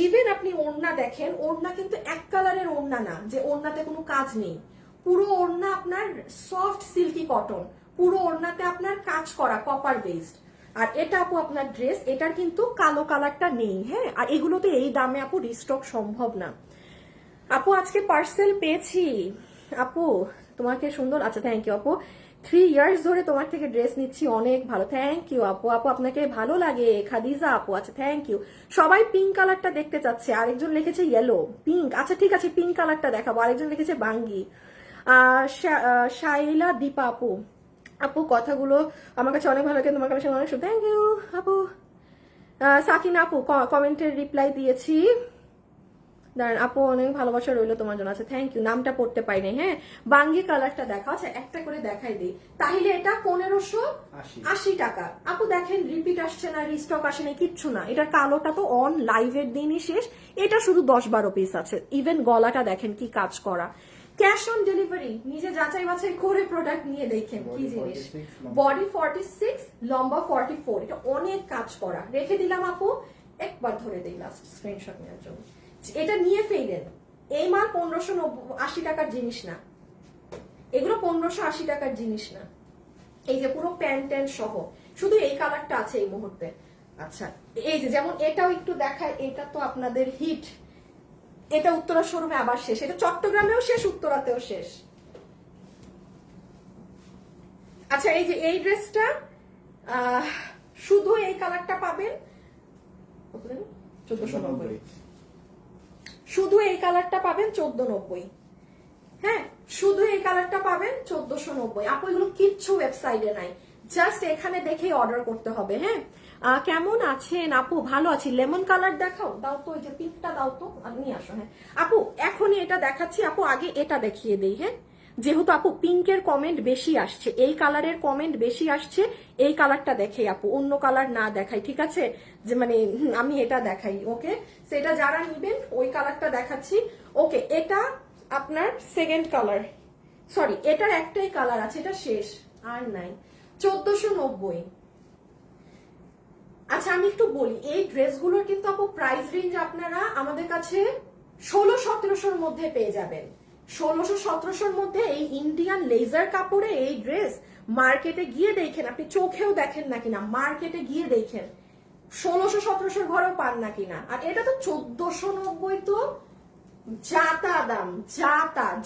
Speaker 1: ইভেন আপনি ওড়না দেখেন, ওড়না কিন্তু এক কালারের ওড়না না যে ওড়নাতে কোনো কাজ নেই। পুরো ওড়না আপনার সফট সিল্কি কটন, পুরো ওড়নাতে আপনার কাজ করা কপার বেসড। আর এটা আপু আপনার ড্রেস, এটার কিন্তু কালো কালারটা নেই। হ্যাঁ, আর এগুলোতে এই দামে আপু রিস্টক সম্ভব না। আপু আজকে পার্সেল পেয়েছি। আপু তোমাকে সুন্দর, আচ্ছা থ্যাংক ইউ আপু। 3 ইয়ার্স ধরে তোমার থেকে ড্রেস নিচ্ছি, অনেক ভালো, থ্যাংক ইউ আপু। আপু আপনাকে ভালো লাগে খাদিজা আপু, আচ্ছা থ্যাংক ইউ। সবাই পিঙ্ক কালারটা দেখতে চাচ্ছে, আরেকজন লিখেছে ইয়েলো পিঙ্ক, আচ্ছা ঠিক আছে পিঙ্ক কালারটা দেখাবো। আরেকজন লিখেছে বাঙ্গি। শাইলা দীপা আপু, আপু কথাগুলো আমার কাছে অনেক ভালো লাগে, তোমার কাছে অনেক থ্যাংক ইউ আপু। সাকিনা আপু কমেন্টের রিপ্লাই দিয়েছি, দাঁড়ান আপু অনেক ভালোবাসা রইলো তোমার জন্য, আচ্ছা থ্যাংক ইউ। নামটা পড়তে পাই নাই। হ্যাঁ, বাঙ্গি কালারটা দেখা, আচ্ছা একটা করে দেখাই দিই তাহলে। এটা 1580 টাকা। আপু দেখেন রিপিট আসছে না, রিস্টক আসে না, কিচ্ছু না। এটার কালোটা তো অন লাইভের দিনই শেষ, এটা শুধু 10-12 পিস আছে। ইভেন গলাটা দেখেন কি কাজ করা। ক্যাশ অন ডেলিভারি, নিজে যাচাই বাছাই করে প্রোডাক্ট নিয়ে দেখেন কি জিনিস। বডি 46, লম্বা 44, এটা অনেক কাজ করা। রেখে দিলাম আপু, একবার ধরে দিই লাস্ট স্ক্রিনশট নেওয়ার জন্য। এটা নিয়ে ফেলেন, এই মাল 1580 টাকার জিনিস না, এগুলো 1580 টাকার জিনিস না। এই যে পুরো প্যান্ট সহ, শুধু এই কালারটা আছে এই মুহূর্তে। আচ্ছা এই যে যেমন এটাও একটু দেখায়, এটা তো আপনাদের হিট, এটা উত্তরা শোরুমে আবার শেষ, এটা চট্টগ্রামেও শেষ, উত্তরাতেও শেষ। আচ্ছা এই যে এই ড্রেসটা শুধু এই কালারটা পাবেন 1490, শুধু এই কালারটা পাবেন 1490। হ্যাঁ, শুধু এই কালারটা পাবেন 1490। আপু এগুলো কিচ্ছু ওয়েবসাইটে নাই, জাস্ট এখানে দেখেই অর্ডার করতে হবে। হ্যাঁ, কেমন আছেন আপু? ভালো আছি। লেমন কালার দেখাও, দাও তো, ওই যে পিঙ্কটা দাও তো, নিয়ে আসো। হ্যাঁ আপু এখনই এটা দেখাচ্ছি। আপু আগে এটা দেখিয়ে দেই। হ্যাঁ, যেহেতু আপু পিঙ্কের কমেন্ট বেশি আসছে, এই কালারের কমেন্ট বেশি আসছে, এই কালারটা দেখে আপু, অন্য কালার না দেখাই, ঠিক আছে? যে মানে আমি এটা দেখাই। ওকে, সেটা যারা নিবেন ওই কালারটা দেখাচ্ছি। ওকে, এটা আপনার সেকেন্ড কালার, সরি এটার একটাই কালার আছে, এটা শেষ আর নাই। 1490। আচ্ছা আমি একটু বলি, এই ড্রেসগুলোর কিন্তু আপু প্রাইস রেঞ্জ আপনারা আমাদের কাছে 1600-1700-র মধ্যে পেয়ে যাবেন। 1600-1700-র মধ্যে এই ইন্ডিয়ান লেজার কাপড়ে এই ড্রেস মার্কেটে গিয়ে দেখেন, আপনি চোখেও দেখেন না কিনা, মার্কেটে গিয়ে দেখেন 1600-1700-র ঘরেও পান না কিনা। আর এটা তো 1490, তো যাতা দাম,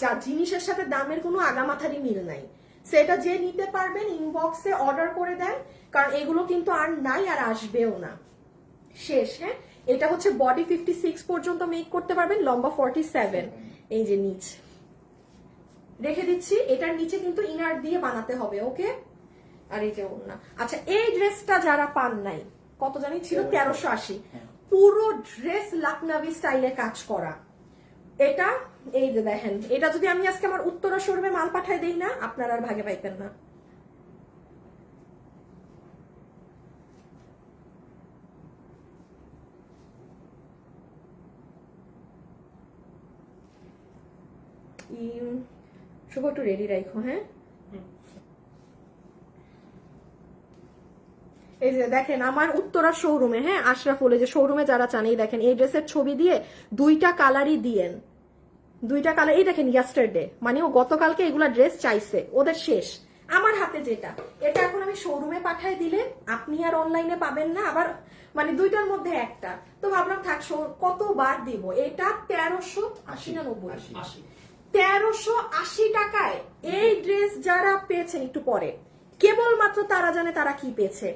Speaker 1: যা জিনিসের সাথে দামের কোনো আগামাথারি মিল নাই। সেটা যে নিতে পারবেন ইনবক্সে অর্ডার করে দেন, কারণ এগুলো কিন্তু আর নাই, আর আসবেও না, শেষ। হ্যাঁ, এটা হচ্ছে বডি 56 পর্যন্ত মেক করতে পারবেন, লম্বা 47। এই যে নিচ রেখে দিচ্ছি, এটার নিচে কিন্তু ইনার দিয়ে বানাতে হবে। ওকে, আর এই যে ওড়না। আচ্ছা এই ড্রেসটা যারা পান নাই, কত জানি ছিল 1380, পুরো ড্রেস লাকনাভি স্টাইলে কাজ করা। এটা এই যে দেখেন, এটা যদি আমি আজকে আমার উত্তরা শোরুমে মাল পাঠাই দেই না, আপনারা আর ভাগে পাইতেন না। শুভ একটু রেডি রাখো। হ্যাঁ, এই যে দেখেন আমার উত্তরা শোরুমে, হ্যাঁ আশরাফুলে যে শোরুমে যারা চান, এই দেখেন এই ড্রেসের ছবি দিয়ে দুইটা কালারই দিয়েন, দুইটা কালার। এই দেখেন ইয়াস্টারডে, মানে ও গতকালকে এগুলা ড্রেস চাইছে, ওদের শেষ। আমার হাতে যেটা, এটা এখন আমি শোরুমে পাঠাই দিলে আপনি আর অনলাইনে পাবেন না, আবার মানে দুইটার মধ্যে একটা। তো ভাবলাম থাক, কতবার দিব। এটা 1380 না 90, 1380 টাকায় এই ড্রেস যারা পেয়েছেন একটু পরে, কেবলমাত্র তারা জানে তারা কি পেয়েছে।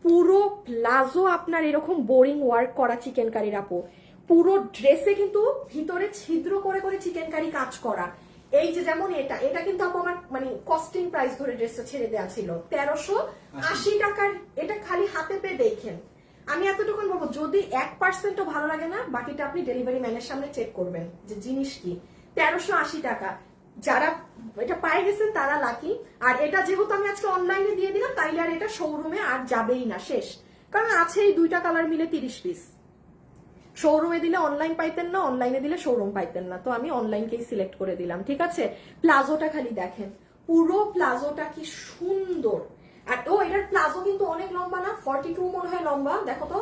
Speaker 1: পুরো প্লাজো আপনার এরকম বোরিং ওয়ার্ক করা চিকেন কারির আপু, পুরো ড্রেসে কিন্তু ভিতরে ছিদ্র করে করে চিকেন কারি কাজ করা। এই যে যেমন এটা কিন্তু আপু আমার মানে কস্টিং প্রাইস ধরে ড্রেসটা ছেড়ে দেওয়া ছিল 1380 টাকার। এটা খালি হাতে পেয়ে দেখেন। আমি এতটুকু বলবো, যদি 1%ও ভালো লাগে না, বাকিটা আপনি ডেলিভারি ম্যানের সামনে চেক করবেন যে জিনিস কি। 1380 টাকা, যারা এটা পাই গেছেন তারা লাকি। আর এটা যেহেতু আমি আজকে অনলাইনে দিয়ে দিলাম, তাইলে আর এটা শোরুমে আর যাবেই না, শেষ। কারণ আছে এই দুইটা কালার মিলে 30 পিস। শোরুমে দিলে অনলাইন পাইতেন না, অনলাইনে দিলে শোরুম পাইতেন না, তো আমি অনলাইনকেই সিলেক্ট করে দিলাম। ঠিক আছে, প্লাজোটা খালি দেখেন, পুরো প্লাজোটা কি সুন্দর। আর ও এটার প্লাজো কিন্তু অনেক লম্বা না, 42 মনে হয় লম্বা, দেখো তো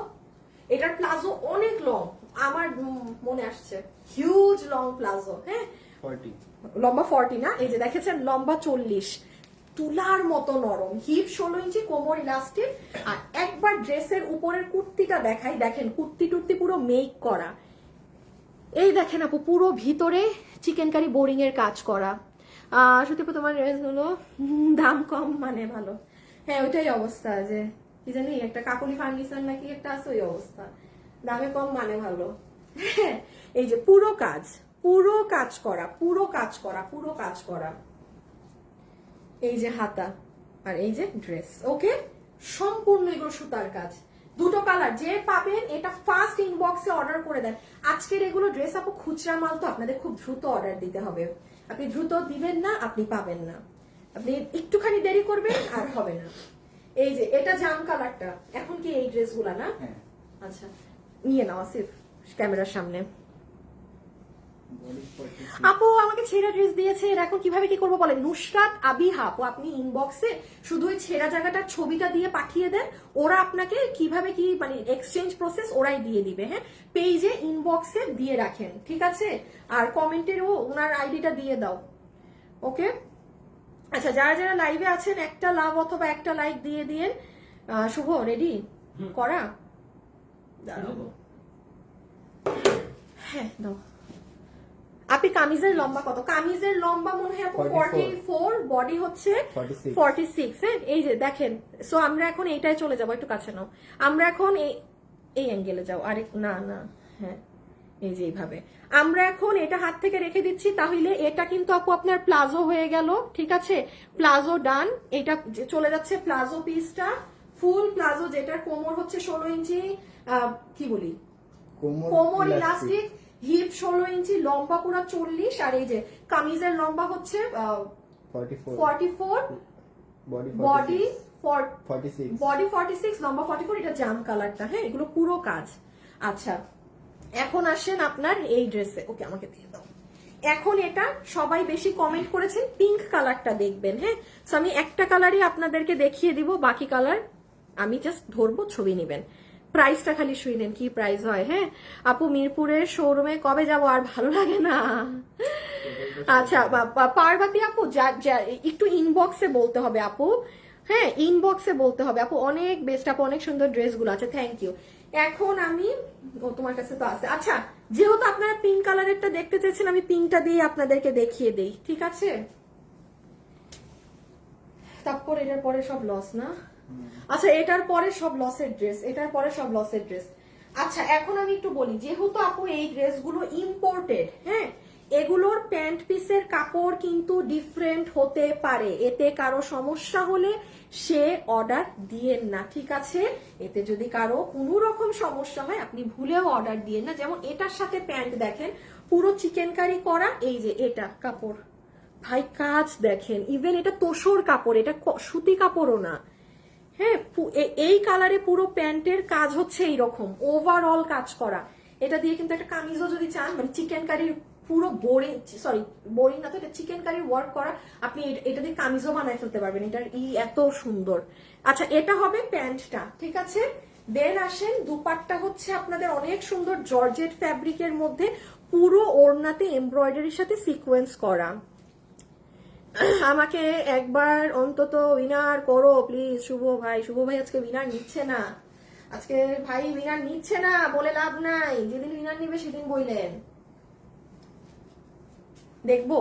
Speaker 1: এটার প্লাজো অনেক লং, আমার মনে আসছে হিউজ লং প্লাজো। হ্যাঁ
Speaker 2: 40
Speaker 1: লম্বা 40 না, এই যে দেখেছেন লম্বা 40, তুলার মতো নরম, হিপ 16 ইঞ্চি, কোমর ইলাস্টিক। আর একবার ড্রেসের উপরের কুর্তিটা দেখাই, দেখেন কুর্তি টুর্তি পুরো মেক করা। এই দেখেন আপু পুরো ভিতরে চিকেন কারি বোরিং এর কাজ করা। সত্যি তোমার ড্রেস হলো দাম কম মানে ভালো। হ্যাঁ ওইটাই অবস্থা, যে কি জানি একটা কাকুলি ফার্নিচার নাকি একটা আছে, ওই অবস্থা, দামে কম মানে ভালো। হ্যাঁ এই যে পুরো কাজ, পুরো কাজ করা, পুরো কাজ করা, পুরো কাজ করা। এই যে হাতা আর এই যে ড্রেস, ওকে সম্পূর্ণ এগুলো সুতার কাজ, দুটো কালার। যে পাবেন এটা ফার্স্ট ইনবক্সে অর্ডার করে দেন। আজকের এগুলো ড্রেস আপু খুচরা মাল, তো আপনাদের খুব দ্রুত অর্ডার দিতে হবে। আপনি দ্রুত দিবেন না আপনি পাবেন না, আপনি একটুখানি দেরি করবেন আর হবে না। এই যে এটা জাম কালারটা, এখন কি এই ড্রেসগুলা না?
Speaker 2: হ্যাঁ
Speaker 1: আচ্ছা নিয়ে নাও আসিফ ক্যামেরার সামনে।
Speaker 2: বডি 46
Speaker 1: আপু আমাকে ছেঁড়া ড্রেস দিয়েছে, এর এখন কিভাবে কি করবো বলেন? নুসরাত আবিহা আপু, আপনি ইনবক্সে শুধু ওই ছেঁড়া জায়গাটার ছবিটা দিয়ে পাঠিয়ে দেন, ওরা আপনাকে কিভাবে কি মানে এক্সচেঞ্জ প্রসেস ওরাই দিয়ে দিবে। হ্যাঁ পেজে ইনবক্সে দিয়ে রাখেন, ঠিক আছে? আর কমেন্টেরও ওনার আইডিটা দিয়ে দাও, ওকে? আচ্ছা যারা যারা লাইভে আছেন একটা লাভ অথবা একটা লাইক দিয়ে দিয়েন। শুভ রেডি করা? দাঁড়াও। হ্যাঁ দাও। আপনি কামিজের লম্বা কত? কামিজের লম্বা মনে হয় আপু 44, বডি হচ্ছে 46। হ্যাঁ এই যে দেখেন, সো আমরা এখন এইটাই চলে যাবো, একটু কাছে নাও। আমরা এখন এই অ্যাঙ্গেলে যাও, আরে না না, হ্যাঁ এই যে এইভাবে আমরা এখন এটা হাত থেকে রেখে দিচ্ছি। তাহলে এটা কিন্তু আপু আপনার প্লাজো হয়ে গেল, ঠিক আছে? প্লাজো ডান, এটা চলে যাচ্ছে প্লাজো পিসটা, ফুল প্লাজো, যেটার কোমর হচ্ছে 16 ইঞ্চি, কি বলি কোমর ইলাস্টিক, হিপ 16 ইঞ্চি, লম্বা পুরো 40। আর এই যে কামিজের লম্বা হচ্ছে 44, বডি 46, লম্বা 44, এটা জাম কালারটা। হ্যাঁ এগুলো পুরো কাজ। আচ্ছা এখন আসেন আপনার এই ড্রেসে, ওকে আমাকে দিয়ে দাও। এখন এটা সবাই বেশি কমেন্ট করেছেন পিঙ্ক কালারটা দেখবেন। হ্যাঁ সো আমি একটা কালারই আপনাদেরকে দেখিয়ে দিব, বাকি কালার আমি জাস্ট ধরবো, ছবি নেবেন। প্রাইসটা খালি শুনেন কি প্রাইস হয়। হ্যাঁ আপু মিরপুরের শোরুমে কবে যাব? আর ভালো লাগে না। আচ্ছা পার্বতী আপু একটু ইনবক্সে বলতে হবে আপু, হ্যাঁ ইনবক্সে বলতে হবে আপু। অনেক বেস্ট আপু, অনেক সুন্দর ড্রেসগুলো আছে, থ্যাংক ইউ। এখন আমি তোমার কাছে তো আছে। আচ্ছা যেহেতু আপনারা পিঙ্ক কালারেরটা দেখতে চেয়েছেন, আমি পিঙ্কটা দিয়ে আপনাদেরকে দেখিয়ে দেই, ঠিক আছে? তারপর এটার পরে সব লস না? আচ্ছা এটার পরে সব লসের ড্রেস, এটার পরে সব লসের ড্রেস। আচ্ছা এখন আমি একটু বলি, যেহেতু আপু এই ড্রেসগুলো ইম্পোর্টেড, হ্যাঁ এগুলোর প্যান্ট পিসের কাপড় কিন্তু ডিফারেন্ট হতে পারে, এতে কারো সমস্যা হলে সে অর্ডার দিয়েন না, ঠিক আছে? এতে যদি কারো কোনো রকম সমস্যা হয় আপনি ভুলেও অর্ডার দিয়েন না। যেমন এটার সাথে প্যান্ট দেখেন পুরো চিকেন কারি করা, এই যে এটা কাপড় ভাই কাজ দেখেন, ইভেন এটা তোষর কাপড়, এটা সুতি কাপড়ও না। হ্যাঁ এই কালারে পুরো প্যান্টের কাজ হচ্ছে এইরকম ওভারঅল কাজ করা। এটা দিয়ে কিন্তু একটা কামিজও যদি চান, মানে চিকেন কারির পুরো বোরিং না তো, এটা চিকেন কারির ওয়ার্ক করা, আপনি এটা দিয়ে কামিজও বানায় ফেলতে পারবেন, এটার এত সুন্দর। আচ্ছা এটা হবে প্যান্টটা, ঠিক আছে? দেন আসেন দুপাট্টা হচ্ছে আপনাদের অনেক সুন্দর জর্জেট ফ্যাব্রিকের মধ্যে, পুরো ওড়নাতে এমব্রয়ডারির সাথে সিকোয়েন্স করা। আমাকে একবার অন্তত উইনার করো প্লিজ। শুভ ভাই আজকে উইনার নিচ্ছে না, আজকে ভাই উইনার নিচ্ছে না, বলে লাভ নাই, যেদিন উইনার নিবে সেদিন বইলেন দেখবো।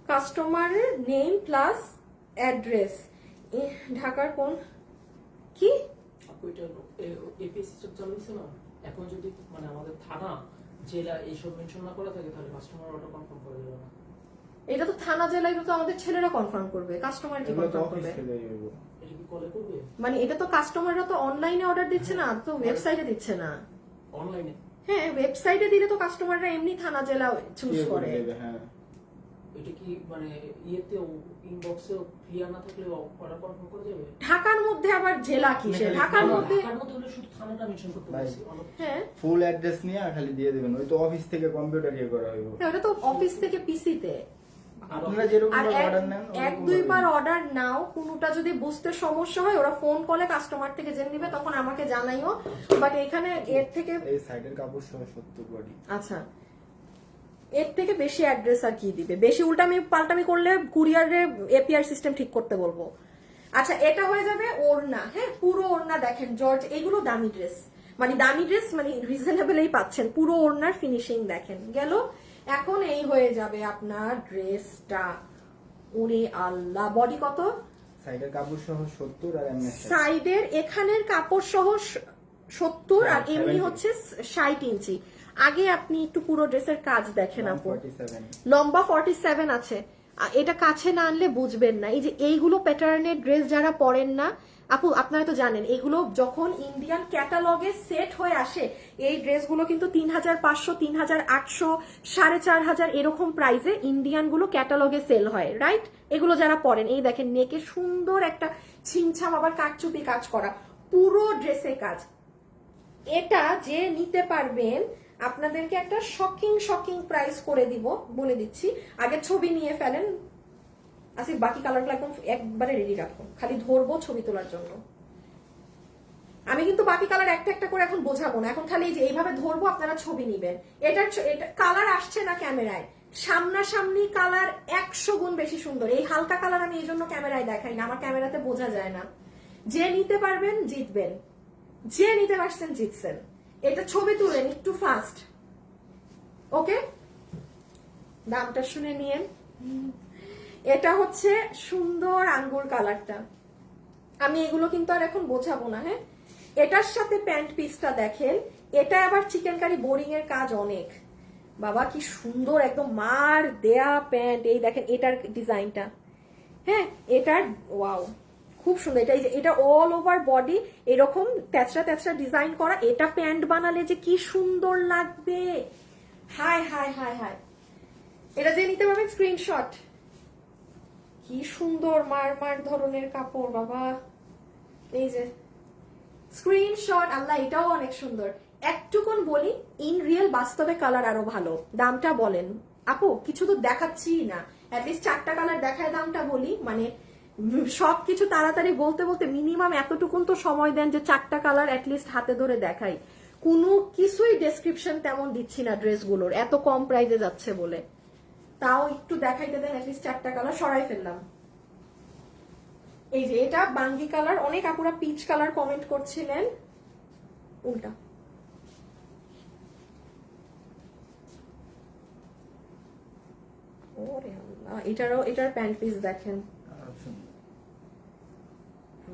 Speaker 1: কাস্টমারের নেম প্লাস অ্যাড্রেস, ঢাকার কোন কি
Speaker 3: এপি সিস্টেম চালু হয়েছে না, এখন যদি মানে আমাদের থানা জেলা এইসব মেনশন না করা থাকে তাহলে কাস্টমার অর্ডার কনফার্ম করে দেবে না।
Speaker 1: এটা তো থানা জেলায় তো আমাদের ছেলেরা কনফার্ম করবে, কাস্টমার কি কনফার্ম করবে?
Speaker 3: এটা কি কলে করবে?
Speaker 1: মানে এটা তো কাস্টমাররা তো অনলাইনে অর্ডার দিচ্ছে না, তো ওয়েবসাইটে দিচ্ছে না।
Speaker 3: অনলাইনে?
Speaker 1: হ্যাঁ ওয়েবসাইটে দিলে তো কাস্টমাররা এমনি থানা জেলা চুজ করে।
Speaker 3: এটা কি মানে ইয়েতে ইনবক্সে ক্লিয়ার না থাকলে অর্ডার কনফার্ম করে যাবে?
Speaker 1: ঢাকার মধ্যে আবার জেলা কিসে? ঢাকার মধ্যে
Speaker 3: হলে শুধু থানাটা মেনশন করতে বলছি।
Speaker 1: হ্যাঁ
Speaker 2: ফুল অ্যাড্রেস নিয়ে খালি দিয়ে দিবেন, ওই তো অফিস থেকে কম্পিউটার ইয়ে করা হইব।
Speaker 1: হ্যাঁ, ওটা তো অফিস থেকে পিসিতে।
Speaker 2: আপনারা যেরকম
Speaker 1: আর
Speaker 2: অর্ডার নেন
Speaker 1: এক দুইবার অর্ডার নাও, কোনোটা যদি বুঝতে সমস্যা হয় ওরা ফোন কলে কাস্টমার থেকে জেনে নিবে, তখন আমাকে জানাইও। বাট এখানে এর থেকে
Speaker 2: এই সাইডের কাপড় সহ 70 বডি।
Speaker 1: আচ্ছা, এর থেকে বেশি অ্যাড্রেস আর কি দিবে? বেশি উল্টামি পাল্টামি করলে কুরিয়ারে এপিআর সিস্টেম ঠিক করতে বলবো। আচ্ছা, এটা হয়ে যাবে ওড়না। হ্যাঁ, পুরো ওড়না দেখেন জর্জ, এগুলো দামি ড্রেস, মানে দামি ড্রেস মানে রিজনেবলই পাচ্ছেন। পুরো ওড়নার ফিনিশিং দেখেন গেল। এখন এই হয়ে যাবে আপনার ড্রেসটা। ওরে আল্লাহ, বডি কত?
Speaker 2: সাইডের কাপড় সহ 70 আর এমনি
Speaker 1: সাইডের এখানের কাপড় সহ 70 আর
Speaker 2: হ্যাঁ,
Speaker 1: এমনি
Speaker 2: 70
Speaker 1: হচ্ছে 60 ইঞ্চি। আগে আপনি একটু পুরো ড্রেসের কাজ দেখেন আপু।
Speaker 2: 47
Speaker 1: লম্বা 47 আছে। এটা কাছে না আনলে বুঝবেন না। এই যে এইগুলো প্যাটার্নের ড্রেস যারা পরেন না আপু, আপনারা তো জানেন এগুলো যখন ইন্ডিয়ান ক্যাটালগে সেট হয়ে আসে, এই ড্রেসগুলো কিন্তু 3500, 3800, 4500 এরকম প্রাইসে ইন্ডিয়ান গুলো ক্যাটালগে সেল হয়, রাইট? এগুলো যারা পরেন, এই দেখেন নেকে সুন্দর একটা ছিমছাম আবার কাটচুপি কাজ করা, পুরো ড্রেসে কাজ। এটা যে নিতে পারবেন আপনাদেরকে একটা শকিং প্রাইস করে দিব, বলে দিচ্ছি। আগে ছবি নিয়ে ফেলেন আসিফ, বাকি কালারগুলো একদম একবারে রেডি রাখো, খালি ধরবো ছবি তোলার জন্য। আমি কিন্তু বাকি কালার একটা একটা করে এখন বোঝাবো না, এখন খালি এই যে এইভাবে ধরবো, আপনারা ছবি নিবেন। এটা কালার আসছে না ক্যামেরায়, সামনাসামনি কালার 100 গুণ বেশি সুন্দর। এই হালকা কালার আমি এই জন্য ক্যামেরায় দেখাই না, আমার ক্যামেরাতে বোঝা যায় না। যে নিতে পারবেন জিতবেন, যে নিতে পারছেন জিতছেন। এটা ছবি তুলেন একটু ফাস্ট, ওকে? দামটা শুনে নিয়েন। এটা হচ্ছে সুন্দর আঙ্গুর কালারটা। আমি এগুলো কিন্তু আর এখন বোঝাবো না। হ্যাঁ, এটার সাথে প্যান্ট পিসটা দেখেন, এটা আবার চিকেন কারি বোরিং এর কাজ অনেক। বাবা কি সুন্দর একদম মার দেয়া প্যান্ট। এই দেখেন এটার ডিজাইনটা, হ্যাঁ এটার ওয়াও খুব সুন্দর। এটা এটা অল ওভার বডি এরকম তেচরা তেচরা ডিজাইন করা। এটা প্যান্ট বানালে যে কি সুন্দর লাগবে, হাই হাই হাই হাই। এটা যে নিতে পারবেন স্ক্রিনশট। কি সুন্দর মার ধরনের কাপড় বাবা, এই যে স্ক্রিনশট। আল্লাহ, এটাও অনেক সুন্দর। একটুকুন বলি, ইন রিয়েল বাস্তবে কালার আরো ভালো। দামটা বলেন আপু, কিছু তো দেখাচ্ছি না, অ্যাটলিস্ট 4টা কালার দেখায় দামটা বলি। মানে সবকিছু তাড়াতাড়ি বলতে বলতে মিনিমাম এতটুকুন তো সময় দেন যে 4টা কালার অ্যাটলিস্ট হাতে ধরে দেখাই। কোনো কিছুই ডেসক্রিপশন তেমন দিচ্ছি না ড্রেসগুলোর, এত কম প্রাইসে যাচ্ছে বলে। তাও একটু দেখাইতে দেন, অ্যাটলিস্ট 4টা কালার সরাই ফেললাম। এই যে এটা বাঙ্গি কালার, অনেক আপুরা পিচ কালার কমেন্ট করছিলেন। উল্টা ওরে আল্লাহ, এটার প্যান্ট পিস দেখেন,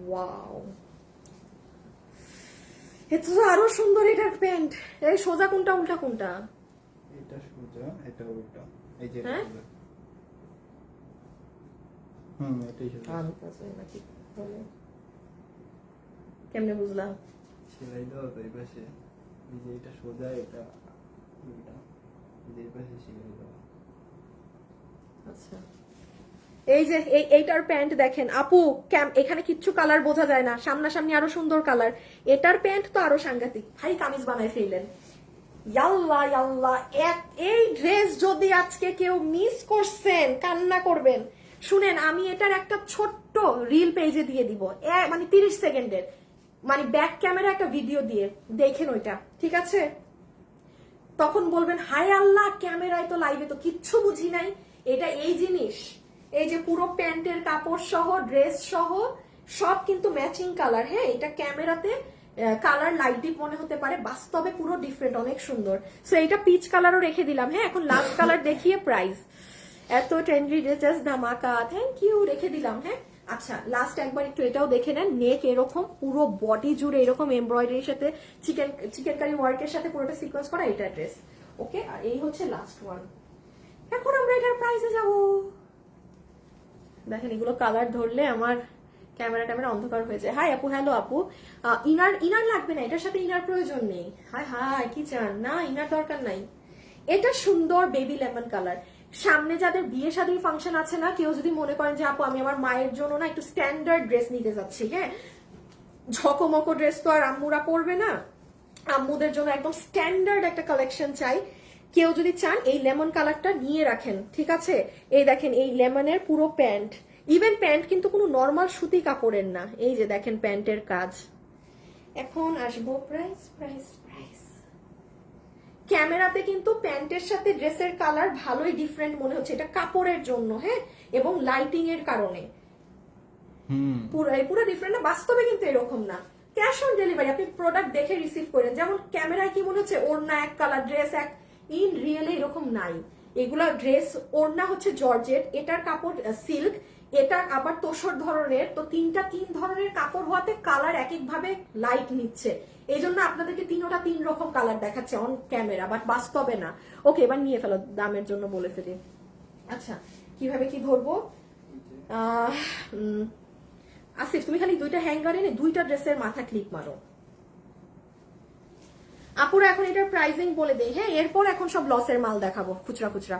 Speaker 1: ওয়াও, এটা তো আরো সুন্দর। এটার প্যান্ট এই সোজা কোনটা উল্টা কোনটা?
Speaker 2: এটা সোজা, এটা উল্টা। এই যে
Speaker 1: হ্যাঁ,
Speaker 2: এটাই সোজা।
Speaker 1: নাকি কেমনে বুঝলাম?
Speaker 2: সেলাই দাও তো এই পাশে, এই যে এটা সোজা, এটা উল্টা, এই যে এই পাশে সেলাই দাও।
Speaker 1: আচ্ছা, এই যে এইটার প্যান্ট দেখেন আপু, এখানে কিচ্ছু কালার বোঝা যায় না, সামনাসামনি আরো সুন্দর কালার। এটার প্যান্ট তো আরো সাংঘাতিক, ভাই কামিজ বানায় ফেললেন। ইয়াল্লা ইয়াল্লা, এই ড্রেস যদি আজকে কেউ মিস করছেন কান্না করবেন। শুনেন, আমি এটার একটা ছোট্ট রিল পেজে দিয়ে দিব, মানে 30 সেকেন্ডের, মানে ব্যাক ক্যামেরা একটা ভিডিও দিয়ে দেখেন ওইটা, ঠিক আছে? তখন বলবেন হায় আল্লাহ, ক্যামেরায় তো লাইভে তো কিচ্ছু বুঝি নাই। এটা এই জিনিস, এই যে পুরো প্যান্টের কাপড় সহ ড্রেস সহ সব কিন্তু ম্যাচিং কালার। হ্যাঁ, এটা ক্যামেরাতে কালার লাইট ডিপ মনে হতে পারে, বাস্তবে পুরো ডিফারেন্ট, অনেক সুন্দর। সো এটা পিচ কালারও রেখে দিলাম। হ্যাঁ, এখন লাস্ট কালার দেখিয়ে প্রাইস। এত ট্রেন্ডি ড্রেস ধামাকা, থ্যাংক ইউ, রেখে দিলাম। হ্যাঁ, আচ্ছা লাস্ট একবার একটু এটাও দেখে নেন। নেক এরকম পুরো বডি জুড়ে এরকম এমব্রয়ডারির সাথে চিকেন কারি ওয়ার্কের সাথে পুরোটা সিকোয়েন্স করা এটা ড্রেস, ওকে? আর এই হচ্ছে লাস্ট ওয়ান। এখন আমরা এটার প্রাইসে যাব। দেখেন এগুলো কালার ধরলে আমার ক্যামেরা অন্ধকার হয়ে যায়। হাই আপু, হ্যালো আপু, ইনার লাগবে না, এটার সাথে ইনার প্রয়োজন নেই। হাই হাই, কি চান? না, ইনার দরকার নাই। এটা সুন্দর বেবি লেমন কালার। সামনে যাদের বিয়ে শাদীর ফাংশন আছে না, কেউ যদি মনে করেন যে আপু আমি আমার মায়ের জন্য না একটু স্ট্যান্ডার্ড ড্রেস নিতে যাচ্ছি, হ্যাঁ, ঝকমকো ড্রেস তো আর আম্মুরা পরবে না, আম্মুদের জন্য একদম স্ট্যান্ডার্ড একটা কালেকশন চাই, কেউ যদি চান এই লেমন কালারটা নিয়ে রাখেন, ঠিক আছে? এই দেখেন এই লেমনের পুরো প্যান্ট, ইভেন প্যান্ট কিন্তু কোনো নর্মাল সুতি কাপড়ের না, এই যে দেখেন প্যান্টের কাজ। এখন আসবো প্রাইস প্রাইস প্রাইস। ক্যামেরাতে কিন্তু প্যান্টের সাথে ড্রেসের কালার ভালোই ডিফারেন্ট মনে হচ্ছে, এটা কাপড়ের জন্য, হ্যাঁ, এবং লাইটিং এর কারণে পুরো ডিফারেন্ট না, বাস্তবে কিন্তু এরকম না। ক্যাশ অন ডেলিভারি, আপনি প্রোডাক্ট দেখে রিসিভ করেন, যেমন ক্যামেরায় কি মনে হচ্ছে ওড়না এক কালার, ড্রেস এক, ইন রিয়েলে এরকম নাই। এগুলা ড্রেস, ওড়না হচ্ছে জর্জেট, এটার কাপড় সিল্ক, এটা আবার তোষর ধরনের, তো তিন ধরনের কাপড় হওয়াতে কালার এক এক ভাবে লাইট নিচ্ছে, এই জন্য আপনাদেরকে তিন রকম কালার দেখাচ্ছে অন ক্যামেরা, বাট বাস্তবে না। ওকে, এবার নিয়ে ফেলো, দামের জন্য বলে ফেলি। আচ্ছা, কিভাবে কি ধরবো? আসিফ তুমি খালি দুইটা হ্যাঙ্গার এনে দুইটা ড্রেসের মাথা ক্লিপ মারো। আপুরা এখন এটার প্রাইসিং বলে দেই, হ্যাঁ, এরপর এখন সব লসের মাল দেখাবো খুচরা খুচরা।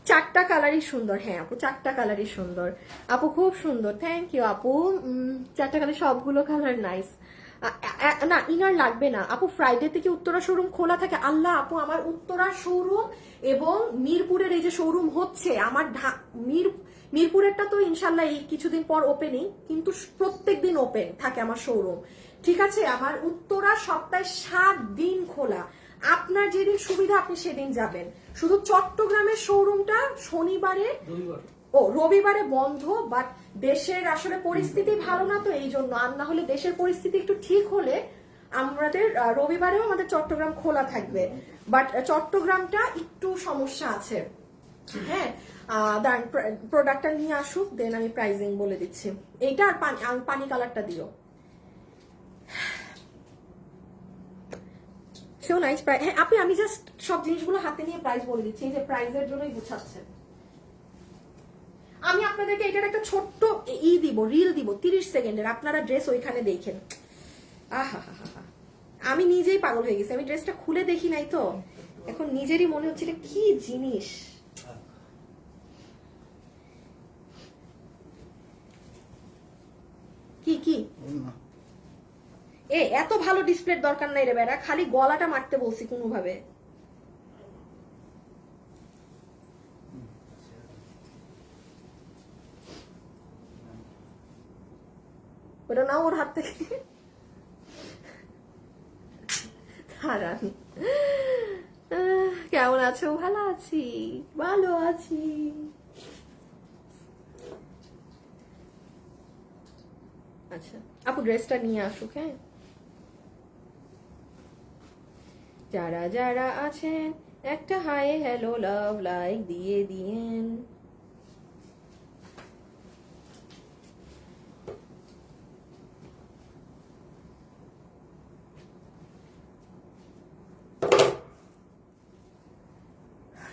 Speaker 1: চারটা কালারই সুন্দর, হ্যাঁ আপু চারটা কালারই সুন্দর, আপু খুব সুন্দর, থ্যাংক ইউ আপু। চারটা কালার, সবগুলো কালার নাইস। না ইনার লাগবে না আপু, ফ্রাইডে থেকে উত্তরা শোরুম খোলা থাকে। আল্লাহ আপু, আমার উত্তরা শোরুম এবং মিরপুরের এই যে শোরুম হচ্ছে আমার মিরপুরেরটা তো ইনশাল্লাহ এই কিছুদিন পর ওপেনিং, কিন্তু প্রত্যেক দিন ওপেন থাকে আমার শোরুম, ঠিক আছে? আমার উত্তরা সপ্তাহে 7 দিন খোলা, আপনার যেদিন সুবিধা আপনি সেদিন যাবেন। শুধু চট্টগ্রামের শোরুমটা শনিবারে রবিবারে বন্ধ, বাট দেশের আসলে পরিস্থিতি ভালো না, তো এই জন্য, আর না হলে দেশের পরিস্থিতি একটু ঠিক হলে আমাদের রবিবারেও আমাদের চট্টগ্রাম খোলা থাকবে, বাট চট্টগ্রামটা একটু সমস্যা আছে, হ্যাঁ। প্রোডাক্টটা নিয়ে আসুক, দেন আমি প্রাইসিং বলে দিচ্ছি। এইটা আর পানি কালারটা দিও। So nice price. হ্যাঁ আপনি, আমি জাস্ট সব জিনিসগুলো হাতে নিয়ে প্রাইস বলে দিচ্ছি, এই যে প্রাইসের জন্যই গুছাচ্ছে। আমি আপনাদেরকে এটার একটা ছোট্ট দিব, রিল দিব 30 সেকেন্ডের, আপনারা ড্রেস ওইখানে দেখেন। আহা হা হা, আমি নিজেই পাগল হয়ে গেছি, আমি ড্রেসটা খুলে দেখি নাই তো, এখন নিজেরই মনে হচ্ছে এটা কি জিনিস। কি কি এত ভালো ডিসপ্লের দরকার নাই রে বেড়া, খালি গলাটা মারতে বলছি কোনোভাবে। ওটা না ওর হাত থেকে হারান। কেমন আছো? ভালো আছি, ভালো আছি। আচ্ছা আপু ড্রেসটা নিয়ে আসুক, হ্যাঁ। যারা যারা আছেন একটা হাই হ্যালো লাভ লাইক দিয়ে দিয়েন।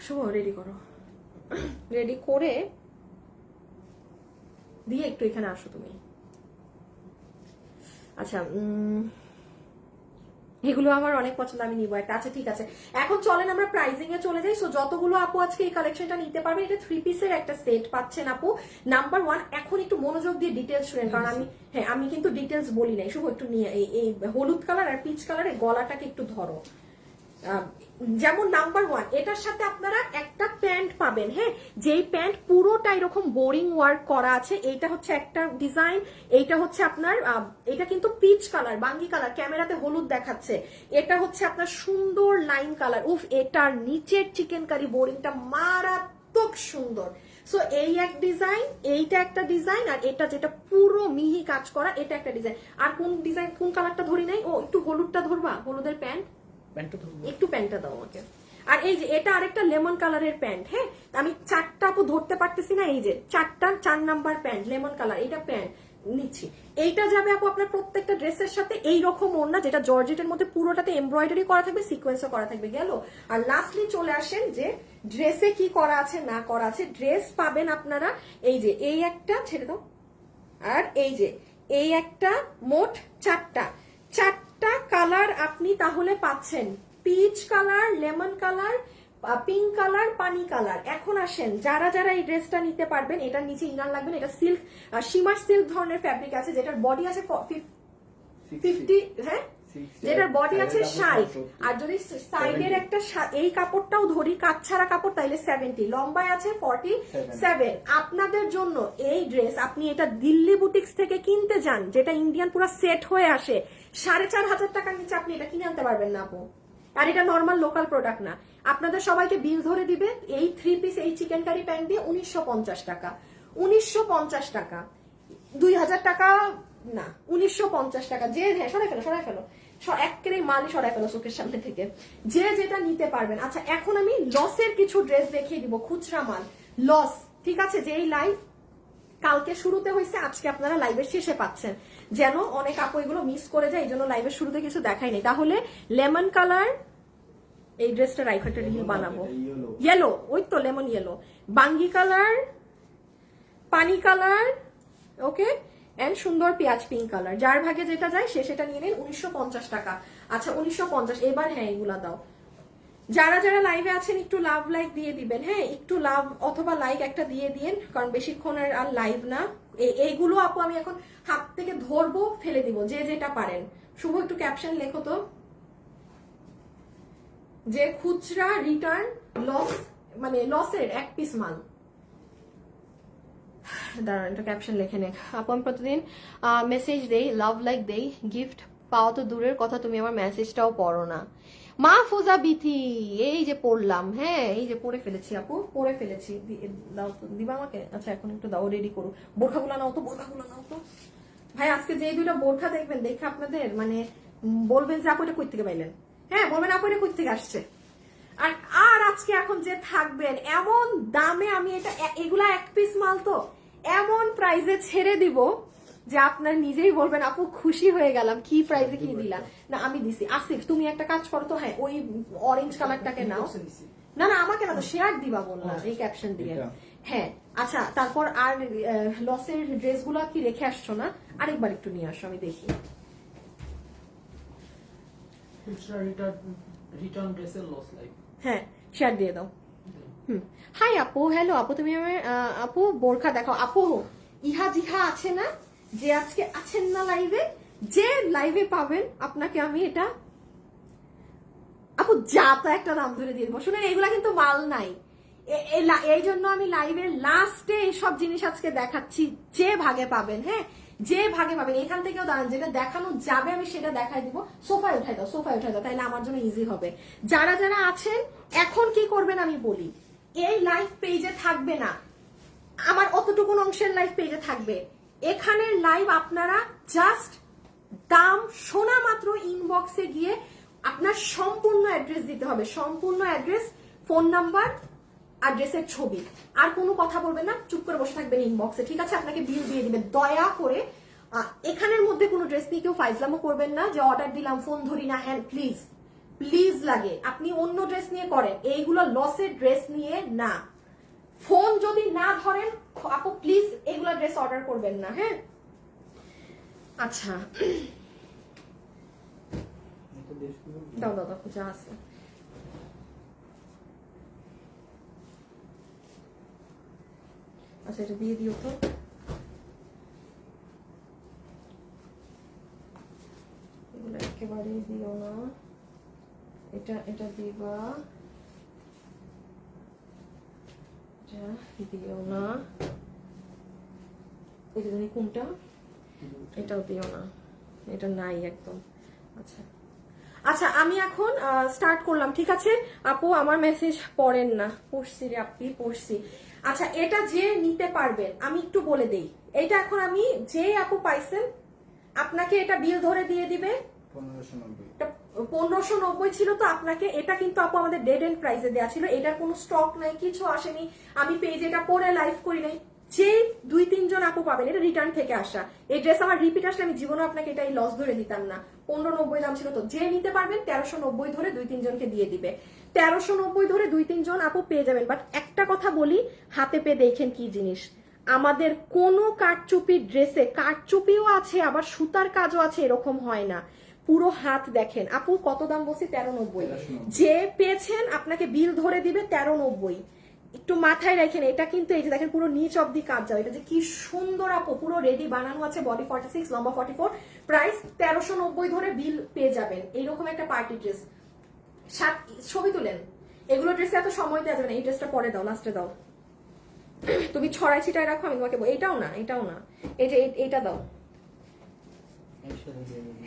Speaker 1: শুভ রেডি করো, রেডি করে দিয়ে একটু এখানে আসো তুমি। আচ্ছা এগুলো আমার অনেক পছন্দ, আমি নিবো একটা। আচ্ছা ঠিক আছে, এখন চলেন আমরা প্রাইজিং এ চলে যাই। সো যতগুলো আপু আজকে এই কালেকশনটা নিতে পারবে, এটা 3 পিসের একটা সেট পাচ্ছেন আপু। নাম্বার 1, এখন একটু মনোযোগ দিয়ে ডিটেলস শুনেন, কারণ আমি কিন্তু ডিটেলস বলি নাই। শুভ একটু নিয়ে এই হলুদ কালার আর পিচ কালারের গলাটাকে একটু ধরো। যেমন নাম্বার 1, এটার সাথে আপনারা একটা প্যান্ট পাবেন, হ্যাঁ, যেই প্যান্ট পুরোটা এরকম বোরিং ওয়ার্ক করা আছে। এইটা হচ্ছে একটা ডিজাইন, এইটা হচ্ছে আপনার এটা কিন্তু পিচ কালার, বাঙ্গি কালার, ক্যামেরাতে হলুদ দেখাচ্ছে। এটা হচ্ছে আপনার সুন্দর লাইন কালার। উফ, এটার নিচের চিকেন কারি বোরিংটা মারাত্মক সুন্দর। সো এই এক ডিজাইন, এইটা একটা ডিজাইন, আর এটা যেটা পুরো মিহি কাজ করা এটা একটা ডিজাইন। আর কোন ডিজাইন, কোন কালারটা ধরি নাই? ও একটু হলুদটা ধরবা, হলুদের প্যান্ট একটু, প্যান্টটা দাও আমাকে। আর এই যে এটা আরেকটা লেমন কালারের প্যান্ট, হ্যাঁ, আমি 4টা আপু ধরতে পারতেছি না, এই যে 4 নাম্বার প্যান্ট লেমন কালার, এটা প্যান্ট নিচ্ছি। এইটা যাবে আপু আপনার প্রত্যেকটা ড্রেসের সাথে এইরকম ওড়না, যেটা জর্জেটের মধ্যে পুরোটাতে এমব্রয়ডারি করা থাকবে, সিকোয়েন্সও করা থাকবে, গেল। আর লাস্টলি চলে আসেন যে ড্রেসে কি করা আছে না করা আছে। ড্রেস পাবেন আপনারা এই যে এই একটা, ছেড়ে দাও, আর এই যে এই একটা, মোট 4টা কালার আপনি তাহলে পাচ্ছেন। Peach colour, lemon colour, pink colour, পানি কালার। এখন আসেন যারা যারা এই ড্রেসটা নিতে পারবেন, এটার নিচে ইনার লাগবেন, এটা সিল্ক, শিমার সিল্ক ধরনের ফ্যাব্রিক আছে, যেটার বডি আছে 50, হ্যাঁ, যেটার বডি আছে 60, আর যদি সাইডের একটা এই কাপড়টাও ধরি কাজ ছাড়া কাপড়, তাইলে 70, লম্বায় আছে 47। আপনাদের জন্য এই ড্রেস আপনি এটা দিল্লি বুটিক্স থেকে কিনতে যান, যেটা ইন্ডিয়ান পুরো সেট হয়ে আসে, 4,500 টাকার নিচে আপনি এটা কিনে আনতে পারবেন না আপু। আর এটা নর্মাল লোকাল প্রোডাক্ট না। আপনাদের সবাইকে বিল ধরে দিবে এই 3 পিস এই চিকেন কারি প্যান্ট দিয়ে 1950 টাকা, 1950 টাকা, 2000 টাকা না, 1950 টাকা। যে হ্যাঁ, সরাই ফেলো একেবারে মালই সরাই ফেলো চোখের সামনে থেকে, যে যেটা নিতে পারবেন। আচ্ছা, এখন আমি লসের কিছু ড্রেস দেখিয়ে দিব, খুচরা মাল লস, ঠিক আছে? যে এই লাইভ কালকে শুরুতে হয়েছে, আজকে আপনারা লাইভের শেষে পাচ্ছেন, যেন অনেক আপু এগুলো মিস করে যায়, এই জন্য লাইভের শুরুতে কিছু দেখায়নি। তাহলে লেমন কালার এই ড্রেসটা রাইখ একটা রিল বানাবো, ইয়েলো, ওই তো লেমন ইয়েলো, বাঙ্গি কালার, পানি কালার, ওকে, এন্ড সুন্দর পেঁয়াজ পিঙ্ক কালার। যার ভাগে যেটা যায় সে সেটা নিয়ে নিন, 1950 টাকা। আচ্ছা 1950। এবার হ্যাঁ এগুলা দাও। যারা যারা লাইভে আছেন একটু লাভ লাইক দিয়ে দিবেন, হ্যাঁ একটু লাভ অথবা লাইক একটা দিয়ে দিন, কারণ বেশিক্ষণ আর লাইভ না। এইগুলো আপু আমি এখন হাত থেকে ধরবো, ফেলে দিব, যে যেটা পারেন। শুভ একটু ক্যাপশন লেখো তো, যে খুচরা রিটার্ন লস, মানে লসের 1 পিস মাল। দাঁড়ান একটা ক্যাপশন লিখে নে। আপু আমি প্রতিদিন মেসেজ দেই, লাভ লাইক দেই, গিফট পাওয়া তো দূরের কথা, তুমি আমার মেসেজটাও পড়ো না। মাহফুজা বিথি, এই যে পড়লাম, হ্যাঁ এই যে পড়ে ফেলেছি আপু, পড়ে ফেলেছি। দাও তো, দিবা আমাকে? আচ্ছা এখন একটু দাও, রেডি করো। বোরখাগুলো নাও তো, বোরখাগুলো নাও তো ভাই। আজকে যে 2টা বোরখা দেখবেন, দেখে আপনাদের মানে বলবেন যে আপু এটা কই থেকে পাইলেন, হ্যাঁ বলবেন আপু এটা কই থেকে আসছে। আর আজকে এখন যে থাকবেন এমন দামে, আমি এটা এগুলা 1 পিস মাল তো এমন প্রাইজে ছেড়ে দিব যে আপনার নিজেই বলবেন আপু খুশি হয়ে গেলাম, কি প্রাইজে কি দিলা। না আমি দিছি। আসিফ তুমি একটা কাজ করো তো, হ্যাঁ ওই অরেঞ্জ কালারটাকে নাও। না না আমাকে না তো, শেয়ার দিবা বললাম এই ক্যাপশন দিয়ে, হ্যাঁ। আচ্ছা তারপর আর লসের ড্রেসগুলো কি রেখে আসছো না? আরেকবার একটু নিয়ে আসো, আমি দেখি।
Speaker 3: রিটার্ন ড্রেসের লস লাইক,
Speaker 1: হ্যাঁ শেয়ার দিয়ে দাও। হাই আপু, হ্যালো আপু, তুমি আমার আপু বোরখা দেখাও। আপু ইহা জিহা আছে না, যে আজকে আছেন না লাইভে, যে লাইভে পাবেন আপনাকে আমি এটা আপু যা তা একটা দাম ধরে দিয়ে দেবো। শুনেন এগুলা কিন্তু মাল নাই, এই জন্য আমি লাইভের লাস্টে এইসব জিনিস আজকে দেখাচ্ছি, যে ভাগে পাবেন, হ্যাঁ যে ভাগে পাবেন। এখান থেকেও দাঁড়ান, যেটা দেখানো যাবে আমি সেটা দেখাই দিব। সোফায় উঠাই দাও, সোফায় উঠাই দাও, তাইলে আমার জন্য ইজি হবে। যারা যারা আছেন এখন কি করবেন আমি বলি, এই লাইভ পেজে থাকবে না, আমার অতটুকুন অংশের লাইভ পেজে থাকবে। এখানের লাইভ আপনারা জাস্ট দাম শোনা মাত্র ইনবক্সে গিয়ে আপনার সম্পূর্ণ অ্যাড্রেস দিতে হবে, সম্পূর্ণ অ্যাড্রেস, ফোন নাম্বার, অ্যাড্রেসের ছবি, আর কোনো কথা বলবেন না, চুপ করে বসে থাকবেন ইনবক্সে, ঠিক আছে? আপনাকে বিল দিয়ে দিবে। দয়া করে এখানের মধ্যে কোনো ড্রেস নিয়ে কেউ ফাইজলামও করবেন না, যে অর্ডার দিলাম ফোন ধরি না, হ্যাঁ প্লিজ প্লিজ লাগে আপনি অন্য ড্রেস নিয়ে করেন, এইগুলো লসের ড্রেস নিয়ে না। ফোন যদি না ধরেন আপু প্লিজ এগুলো ড্রেস অর্ডার করবেন না, হ্যাঁ। আচ্ছা দাও দাও দাও, যা আছে। আচ্ছা এটা দিয়ে দিও তো। এগুলো একেবারেই দিও না, এটা এটা দিবা, এটা দিও না, এটা জানি কোনটা, এটাও দিও না, এটা নাই একদম। আচ্ছা আচ্ছা আমি এখন স্টার্ট করলাম, ঠিক আছে আপু? আমার মেসেজ পড়েন না, পড়ছি রে আপনি, পড়ছি। আচ্ছা এটা যে নিতে পারবেন আমি একটু বলে দেই, এটা এখন আমি যে আপু পাইছেন আপনাকে এটা বিল ধরে দিয়ে দিবে 1590 ছিল তো আপনাকে। এটা কিন্তু আপু আমাদের ডেড এন্ড প্রাইসে দেওয়া ছিল, এটার কোনো স্টক নাই, কিছু আসেনি, আমি পেজে এটা পরে লাইভ করি নাই। যে 2-3 জন আপু পাবেন, এটা রিটার্ন থেকে আসা। এই ড্রেস আমার রিপিট আসলে আমি জীবনে আপনাকে এটা এই লস ধরে দিতাম না। 1590 দাম ছিল তো, যে নিতে পারবেন 1390 ধরে 2-3 জনকে দিয়ে দিবে। 1390 ধরে 2-3 জন আপু পেয়ে যাবেন। বাট একটা কথা বলি, হাতে পেয়ে দেখেন কি জিনিস, আমাদের কোনো কারচুপি ড্রেসে কারচুপিও আছে আবার সুতার কাজও আছে, এরকম হয় না। পুরো হাত দেখেন আপু, কত দাম বলছি? 1390।
Speaker 2: 1390
Speaker 1: যে পেয়েছেন আপনাকে বিল ধরে দিবে 1390। একটু মাথায় রাখেন, এটা কিন্তু এই যে দেখেন পুরো নিচ অব্দি কাজ যাবে, এটা যে কি সুন্দর আপু, পুরো রেডি বানানো আছে, বডি 46, লম্বা 44, প্রাইস 1390 ধরে বিল পেয়ে যাবেন। এইরকম একটা পার্টি ড্রেস, ছবি তুলেন। এগুলো ড্রেসে এত সময় দেওয়া যাবে না, এই ড্রেসটা পরে দাও, লাস্টে দাও। তুমি ছড়াই ছিটাই রাখো, আমি তোমাকে এটাও না, এটাও না, এই যে এইটা দাও।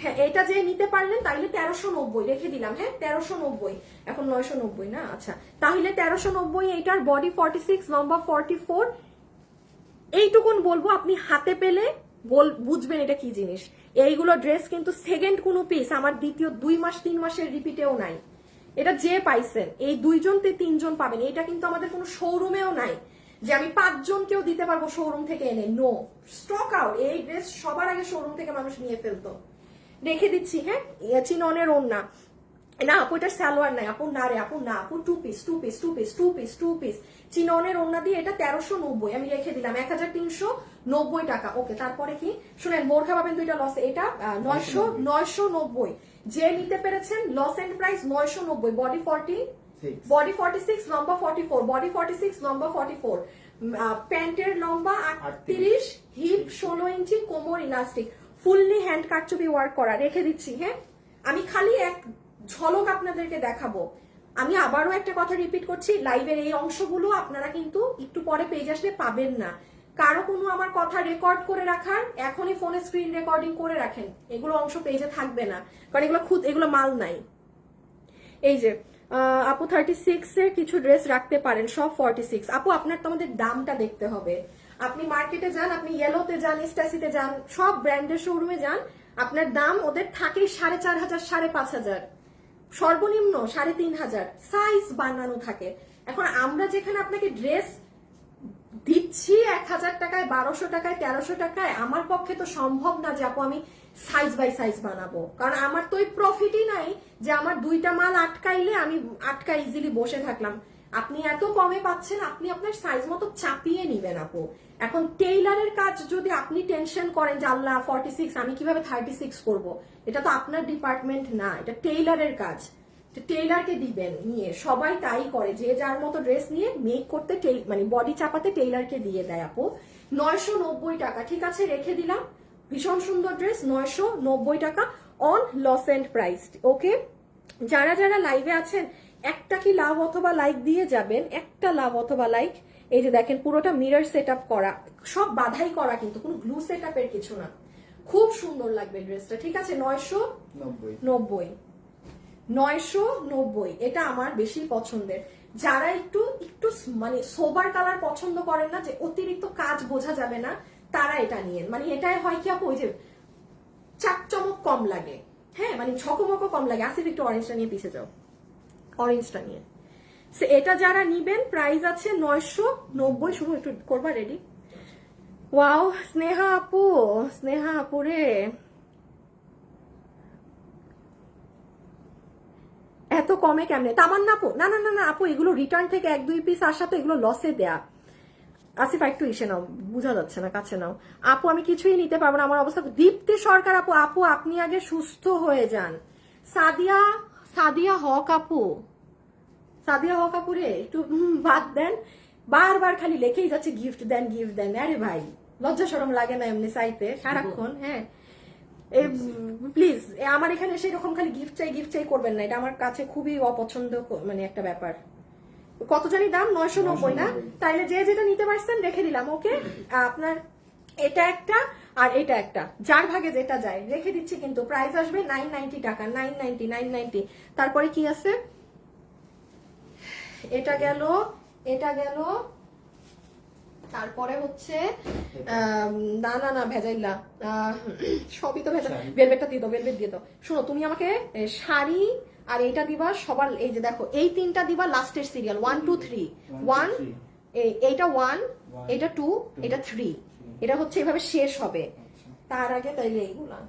Speaker 1: হ্যাঁ, এটা যে নিতে পারলেন তাইলে 1390 রেখে দিলাম। হ্যাঁ 1390, এখন 990 না, আচ্ছা তাহলে 1390। এইটার বডি 46, লম্বা 44। এইটুকুন বলবো, আপনি হাতে পেলে বুঝবেন এটা কি জিনিস। এইগুলো ড্রেস কিন্তু সেকেন্ড কোনো পিস আমার দ্বিতীয় 2 মাস 3 মাসের রিপিটেও নাই। এটা যে পাইছেন এই 2 জন 3 জন পাবেন। এটা কিন্তু আমাদের কোনো শোরুমেও নাই যে আমি 5 জনকেও দিতে পারবো শোরুম থেকে এনে, নো, স্টক আউট। এই ড্রেস সবার আগে শোরুম থেকে মানুষ নিয়ে ফেলতো। রেখে দিচ্ছি। হ্যাঁ, চিননের ওড়না না আপু, এটা সালোয়ার নাই আপু, না রে আপু, না আপু, 2 piece 2 piece 2 piece 2 piece 2 piece চিননের ওড়না দিয়ে এটা 1390 আমি রেখে দিলাম, 1390 টাকা। ওকে, তারপরে কি শুনেন, বোরখা পাবেন 2টা লসে, এটা 990। যে নিতে পেরেছেন লস এন্ড প্রাইস 990, বডি 46, লম্বা 44, বডি 46, লম্বা 44, প্যান্টের লম্বা 38, হিপ 16 ইঞ্চি, কোমর ইলাস্টিক, ফুললি হ্যান্ড কাটচুপি ওয়ার্ক করা। রেখে দিচ্ছি। হ্যাঁ, আমি খালি এক ঝলক আপনাদেরকে দেখাবো। আমি আবারও একটা কথা রিপিট করছি, লাইভের এই অংশগুলো আপনারা কিন্তু একটু পরে পেজ আসলে পাবেন না। কারো কোনো আমার কথা রেকর্ড করে রাখার, এখনই ফোনে স্ক্রিন রেকর্ডিং করে রাখেন, এগুলো অংশ পেজে থাকবে না, কারণ এগুলো মাল নাই। এই যে আপু 36 এর কিছু ড্রেস রাখতে পারেন, সব 46। আপু আপনার তো আমাদের দামটা দেখতে হবে। আপনি মার্কেটে যান, আপনি ইয়েলোতে যান, স্টাসিতে যান, সব ব্র্যান্ডের শোরুমে যান, আপনার দাম ওদের থাকে 4500, 5500, সর্বনিম্ন 3500, সাইজ বানানো থাকে। এখন আমরা যেখানে আপনাকে ড্রেস দিচ্ছি 1000 টাকায়, 1200 টাকায়, 1300 টাকায়, আমার পক্ষে তো সম্ভব না যে আপু আমি সাইজ বাই সাইজ বানাবো, কারণ আমার তো ওই প্রফিটই নাই যে আমার 2টা মাল আটকাইলে আমি ইজিলি বসে থাকলাম। আপনি এত কমে পাচ্ছেন, আপনি আপনার সাইজ মতো চাপিয়ে নিবেন আপু। এখন টেইলারের কাজ যদি আপনি টেনশন করেন যে আল্লাহ 46 আমি কিভাবে 36 করব, এটা তো আপনার ডিপার্টমেন্ট না, এটা টেইলারের কাজ। টেইলারকে দিবেন নিয়ে, সবাই তাই করে, যে যার মতো ড্রেস নিয়ে মেক করতে মানে বডি চাপাতে টেইলারকে দিয়ে দেয় আপু। 990 টাকা, ঠিক আছে রেখে দিলাম। ভীষণ সুন্দর ড্রেস, 990 টাকা অন লস এন্ড প্রাইস। ওকে, যারা যারা লাইভে আছেন একটা কি লাভ অথবা লাইক দিয়ে যাবেন, একটা লাভ অথবা লাইক। এই যে দেখেন পুরোটা মিরর সেট আপ করা, সব বাধাই করা, কিন্তু কোনো গ্লু সেট আপের কিছু না। খুব সুন্দর লাগবে ড্রেসটা, ঠিক আছে। 990, এটা আমার বেশি পছন্দের। যারা একটু মানে সোবার কালার পছন্দ করেন না, যে অতিরিক্ত কাজ বোঝা যাবে না, তারা এটা নিয়েন। মানে এটাই হয় কি আপু, ওই যে চাকচমক কম লাগে, হ্যাঁ মানে ঝকমকও কম লাগে। আসিফ একটু অরেঞ্জটা নিয়ে পিছিয়ে যাও, অরেঞ্জটা নিয়ে। এটা যারা নিবেন প্রাইস আছে 990। শুরু একটু করবা রেডি। ওয়াও, স্নেহা আপু রে, এত কমে কেমনে? তামান্না আপু, না না না না আপু, এগুলো রিটার্ন থেকে 1-2 পিস আসা, তো এগুলো লসে দেয়া। আসিফ একটু ইসে নাও, বোঝা যাচ্ছে না, কাছে নাও। আপু আমি কিছুই নিতে পারবো না, আমার অবস্থা। দীপ্তি সরকার আপু আপনি আগে সুস্থ হয়ে যান। সাদিয়া হক আপু রে, একটু বাদ দেন। বারবার খালি লেখেই যাচ্ছে গিফট দেন। আরে ভাই, লজ্জা শরম লাগে না এমনি চাইতে সারাক্ষণ? হ্যাঁ প্লিজ, আমার এখানে সেরকম খালি গিফট চাই করবেন না, এটা আমার কাছে খুবই অপছন্দ মানে একটা ব্যাপার। কত জানি দাম? 990 না? তাইলে যে যেটা নিতে পারছেন রেখে দিলাম। ওকে, আপনার এটা একটা আর এটা একটা, যার ভাগে যেটা যায় রেখে দিচ্ছি। কিন্তু প্রাইস আসবে 990 টাকা, 990। তারপরে কি আছে? এটা গেল। তারপরে হচ্ছে না ভেজাইলা, সবই তো ভেজাল। ভেলভেটটা দিয়ে দাও। শোনো, তুমি আমাকে শাড়ি আর এইটা দিবা সবার। এই যে দেখো, এই 3টা দিবা লাস্টের সিরিয়াল 1 2 3 1, এইটা 1, এটা 2, এটা 3, এটা হচ্ছে এভাবে শেষ হবে। তার আগে তাইলে এইগুলা,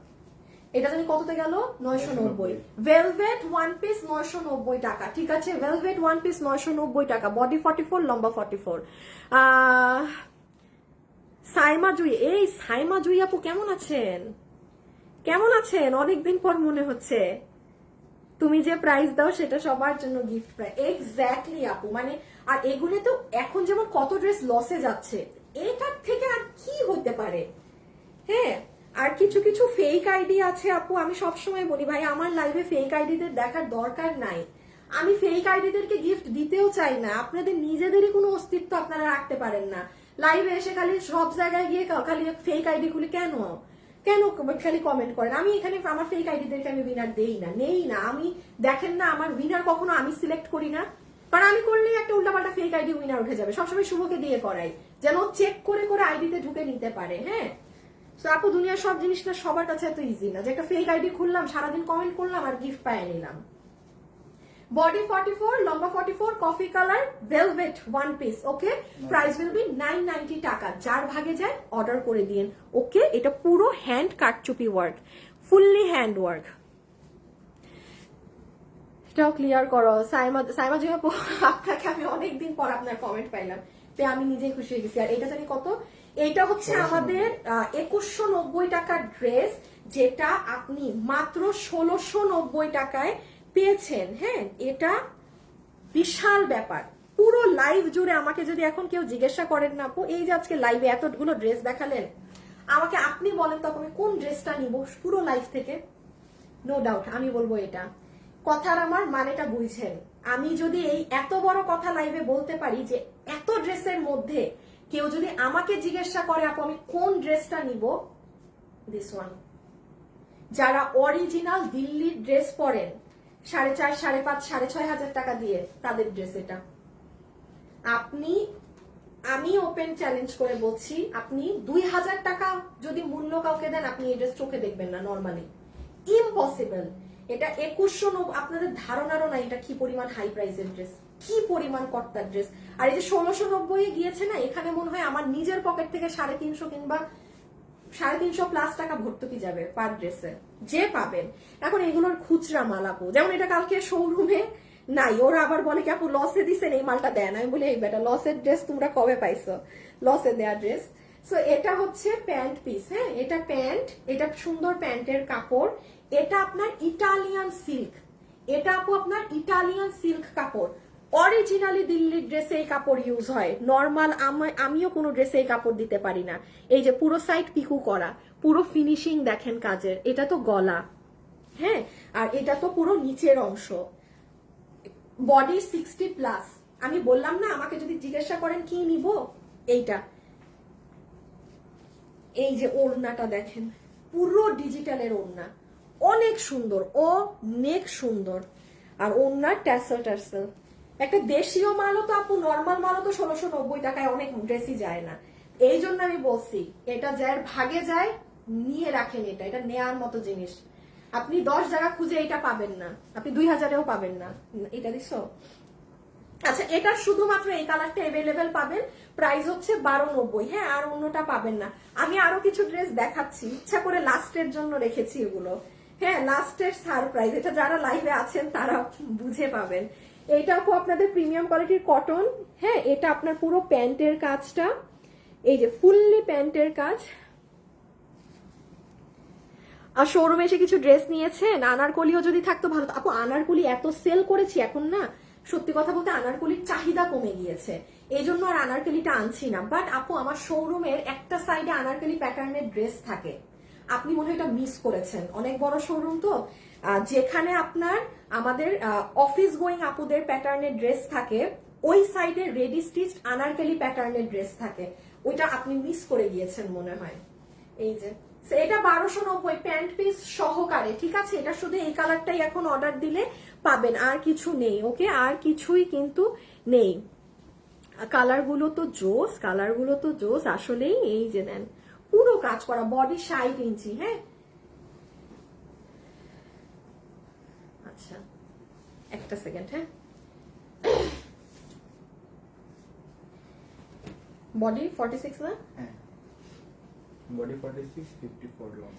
Speaker 1: এটা জানি কততে গেল? 990। ভেলভেট 1 পিস 990 টাকা, ঠিক আছে। ভেলভেট 1 পিস 990 টাকা, বডি 44, লম্বা 44। সাইমা জুই আপু কেমন আছেন? কেমন আছেন? অনেকদিন পর মনে হচ্ছে। তুমি যে প্রাইস দাও সেটা সবার জন্য গিফট প্রাইস। এক্স্যাক্টলি আপু, মানে আর এগুলো তো এখন যেমন কত ড্রেস লসে যাচ্ছে, এটার থেকে আর কি হতে পারে? হ্যাঁ, আর কিছু কিছু ফেক আইডি আছে আপু, আমি সবসময় বলি ভাই আমার লাইভে ফেক আইডিদের দেখার দরকার নাই। আমি ফেক আইডিদেরকে গিফট দিতেও চাই না। আপনাদের নিজেদেরই কোনো অস্তিত্ব আপনারা রাখতে পারেন না। লাইভে এসে খালি সব জায়গায় গিয়ে খালি ফেক আইডি খুলে কেন কেন খালি কমেন্ট করেন? আমি এখানে আমার ফেক আইডিদেরকে আমি উইনার দেই না, নেই না। আমি দেখেন না আমার উইনার কখনো আমি সিলেক্ট করি না, কারণ আমি করলেই একটা উল্টাপাল্টা ফেক আইডি উইনার উঠে যাবে। সবসময় শুভকে দিয়ে করাই, যেন চেক করে করে আইডিতে ঢুকে নিতে পারে। হ্যাঁ, তো আপু দুনিয়ার সব জিনিসটা সবার কাছে এত ইজি না যে একটা ফেক আইডি খুললাম, সারাদিন কমেন্ট করলাম আর গিফট পাই নিলাম। বডি 44, লম্বা 44, coffee colour, velvet, one piece. Okay, price will be 990 টাকা। যার ভাগে যায় অর্ডার করে দিন। ওকে, এটা পুরো হ্যান্ড কাটচুপি ওয়ার্ক, ফুললি হ্যান্ড ওয়ার্ক। এটাও ক্লিয়ার করো সাইমা জি আপু, আপনাকে আমি অনেকদিন পর আপনার কমেন্ট পাইলাম, আমি নিজেই খুশি হয়ে গেছি। আর এটা জানি কত? এটা হচ্ছে আমাদের 2190 টাকার ড্রেস, যেটা আপনি মাত্র 1690 টাকায় পেয়েছেন। হ্যাঁ, এটা বিশাল ব্যাপার। পুরো লাইভ জুড়ে আমাকে যদি এখন কেউ জিজ্ঞাসা করেন না আপু, এই যে আজকে লাইভে এতগুলো ড্রেস দেখালেন, আমাকে আপনি বলেন তো আমি কোন ড্রেসটা নিব পুরো লাইভ থেকে? নো ডাউট আমি বলবো এটা। কথার আমার মানেটা বুঝছেন? আমি যদি এই এত বড় কথা লাইভে বলতে পারি যে এত ড্রেসের মধ্যে কেউ যদি আমাকে জিজ্ঞাসা করে আপু আমি কোন ড্রেসটা নিব, দিস ওয়ান। যারা অরিজিনাল দিল্লির ড্রেস পরেন 4,500, 5,500, 6,500 টাকা দিয়ে, তাদের ড্রেস এটা। আমি ওপেন চ্যালেঞ্জ করে বলছি, আপনি 2,000 টাকা যদি মূল্য কাউকে দেন, আপনি এই ড্রেস চোখে দেখবেন না নর্মালি, ইম্পসিবল। এটা 2190, আপনাদের ধারণারও নাই এটা কি পরিমাণ হাই প্রাইসের ড্রেস, কি পরিমাণ কর্তার ড্রেস। আর এই যে 1690 গিয়েছে না, এখানে মনে হয় আমার নিজের পকেট থেকে 350 কিংবা 350+ টাকা ভর্তুকি যাবে পার ড্রেসে, যে পাবেন। এখন এগুলোর খুচরা মাল আপু, যেমন এটা কালকে শোরুমে নাই, ওরা আবার বলে কি আপু লসে দিচ্ছেন এই মালটা দেন। আমি বলি এই বেটা লসের ড্রেস তোমরা কবে পাইছো, লসে দেয়া ড্রেস। সো এটা হচ্ছে প্যান্ট পিস। হ্যাঁ, এটা প্যান্ট, এটা সুন্দর প্যান্টের কাপড়। এটা আপনার ইটালিয়ান সিল্ক, এটা আপু আপনার ইটালিয়ান সিল্ক কাপড়। অরিজিনালি দিল্লির ড্রেসে এই কাপড় ইউজ হয়, নর্মাল আমিও কোনো ড্রেসে এই কাপড় দিতে পারি না। এই যে পুরো সাইড পিকু করা, পুরো ফিনিশিং দেখেন কাজের। এটা তো গলা, হ্যাঁ, আর এটা তো পুরো নিচের অংশ। বডি 60+। আমি বললাম না, আমাকে যদি জিজ্ঞাসা করেন কি নিব, এইটা। এই যে ওড়নাটা দেখেন, পুরো ডিজিটালের ওড়না, অনেক সুন্দর, অনেক সুন্দর। আর ওড়নার ট্যাসেল ট্যাসেল, একটা দেশীয় মালও তো আপু, নর্মাল মালও তো 1690 টাকায় অনেক ড্রেসই যায় না। এই জন্য আমি বলছি এটা যার ভাগে যায় নিয়ে রাখেন, এটা নেয়ার মতো জিনিস। আপনি 10 জায়গা খুঁজে এটা পাবেন না, আপনি 2000-এও পাবেন না। এটা দিছো? আচ্ছা, এটা শুধুমাত্র এই কালারটা অ্যাভেলেবেল পাবেন, প্রাইস হচ্ছে 1290। হ্যাঁ, আর অন্যটা পাবেন না। আমি আরো কিছু ড্রেস দেখাচ্ছি, ইচ্ছা করে লাস্টের জন্য রেখেছি এগুলো। হ্যাঁ, লাস্টের সারপ্রাইজ, এটা যারা লাইভে আছেন তারা বুঝে পাবেন। এটা আপু আপনাদের প্রিমিয়াম কোয়ালিটির কটন। হ্যাঁ, এটা আপনার পুরো প্যান্টের কাজটা, এই যে ফুললি প্যান্টের কাজ। আর শোরুমে এসে কিছু ড্রেস নিয়েছেন, আনারকলিও যদি থাকতো ভালো। আপু আনারকলি এত সেল করেছি এখন না, সত্যি কথা বলতে আনারকলির চাহিদা কমে গিয়েছে, এই জন্য আর আনারকলিটা আনছি না। বাট আপু আমার শোরুমের একটা সাইডে আনারকলি প্যাটার্নের ড্রেস থাকে, আপনি মনে হয় এটা মিস করেছেন। অনেক বড় শোরুম তো, যেখানে আপনার আমাদের অফিস গোয়িং আপুদের প্যাটার্নের ড্রেস থাকে, ওই সাইডে রেডি স্টিচ আনারকলি প্যাটার্নের ড্রেস থাকে, ওইটা আপনি মিস করে গিয়েছেন মনে হয়। এই যে এটা 1290 প্যান্ট পিস সহকারে, ঠিক আছে? এটা শুধু এই কালারটাই এখন অর্ডার দিলে পাবেন, আর কিছু নেই। ওকে, আর কিছুই কিন্তু নেই। কালারগুলো তো জোস, কালারগুলো তো জোস আসলেই। এই যে নেন, পুরো কাজ করা, বডি 60 ইঞ্চি। হ্যাঁ, আচ্ছা একটা সেকেন্ড। হ্যাঁ, বডি 46 না?
Speaker 2: হ্যাঁ, বডি 46, 54 লং।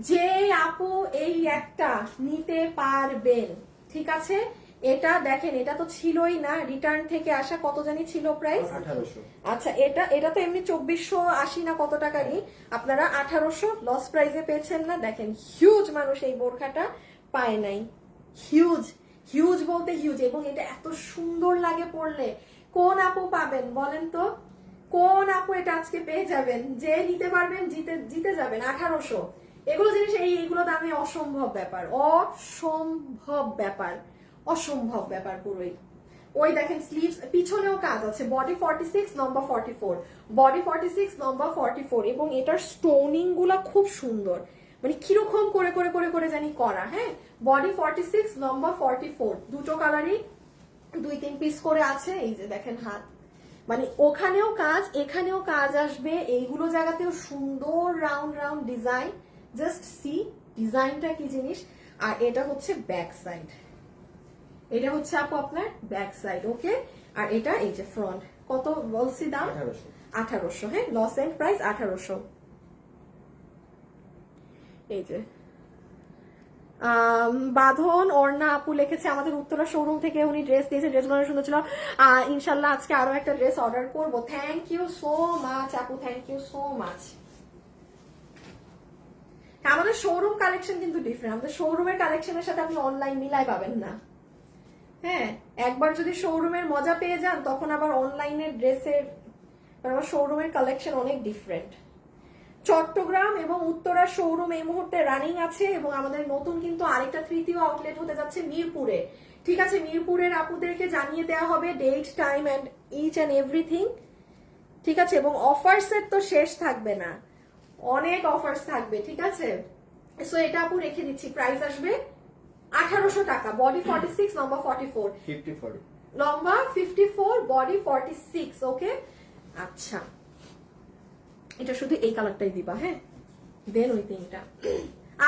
Speaker 1: যে আপু এই একটা নিতে পারবেন, ঠিক আছে? এটা দেখেন, এটা তো ছিলই না, রিটার্ন থেকে আসা, কত জানি ছিল প্রাইস
Speaker 2: 1800।
Speaker 1: আচ্ছা, এটা তো এমনি 2480 না কত টাকারই, আপনারা 1800 লস প্রাইসে পেয়েছেন না। দেখেন হিউজ মানুষ এই বোরখাটা পায় নাই, হিউজ হিউজ বলতে হিউজ, এবং এটা এত সুন্দর লাগে পরলে। কোন আপু পাবেন বলেন তো, কোন আপু এটা আজকে পেয়ে যাবেন? যে নিতে পারবেন জিতে যাবেন 1800। এগুলো জিনিস এইগুলো দামে অসম্ভব ব্যাপার, অসম্ভব ব্যাপার, অসম্ভব ব্যাপার পুরোই। ওই দেখেন স্লিভস, পিছনেও কাজ আছে, বডি 46 নম্বর 44, বডি 46 নম্বর 44, এবং এটার স্টোনিং গুলা খুব সুন্দর, মানে কিরকম করে করে করে করে জানি করা। হ্যাঁ, বডি 46 নম্বর 44, দুটো কালারই 2-3 পিস করে আছে। এই যে দেখেন হাত, মানে ওখানেও কাজ এখানেও কাজ আসবে, এইগুলো জায়গাতেও সুন্দর round round design. Just see ডিজাইনটা কি জিনিস। আর এটা হচ্ছে ব্যাক সাইড, এটা হচ্ছে আপু আপনার ব্যাক সাইড। ওকে, আর এটা এই যে ফ্রন্ট। কত বলছি দাম? 1800। হ্যাঁ, লস এন্ড প্রাইস 1800। এই যে বাঁধন ওড়না আপু লিখেছে আমাদের উত্তরা শোরুম থেকে, উনি ড্রেস দিয়েছে, ড্রেসগুলো অনেক সুন্দর ছিল। ইনশাল্লাহ আজকে আরো একটা ড্রেস অর্ডার করবো। থ্যাংক ইউ সো মাচ আপু, থ্যাংক ইউ সো মাচ। আমাদের শোরুম কালেকশন কিন্তু ডিফারেন্ট, আমাদের শোরুমের কালেকশনের সাথে আপনি অনলাইন মিলাই পাবেন না। হ্যাঁ, একবার যদি শোরুমের মজা পেয়ে যান তখন আবার অনলাইনের ড্রেসের, আমার শোরুমের কালেকশন অনেক ডিফারেন্ট। চট্টগ্রাম এবং উত্তরা শোরুম এই মুহূর্তে রানিং আছে, এবং আমাদের নতুন কিন্তু আরেকটা তৃতীয় আউটলেট হতে যাচ্ছে মিরপুরে। ঠিক আছে, মিরপুরের আপুদেরকে জানিয়ে দেওয়া হবে date, time and each and everything. ঠিক আছে, এবং অফার্সের তো শেষ থাকবে না, অনেক অফার্স থাকবে। ঠিক আছে, সো এটা আপু রেখে দিচ্ছি, প্রাইস আসবে 1800 টাকা, বডি 46 নম্বর 44,
Speaker 2: 54
Speaker 1: লম্বা 54, বডি 46। ওকে, আচ্ছা এটা শুধু এই কালারটাই দিবা। হ্যাঁ, দেন ওই তিনটা।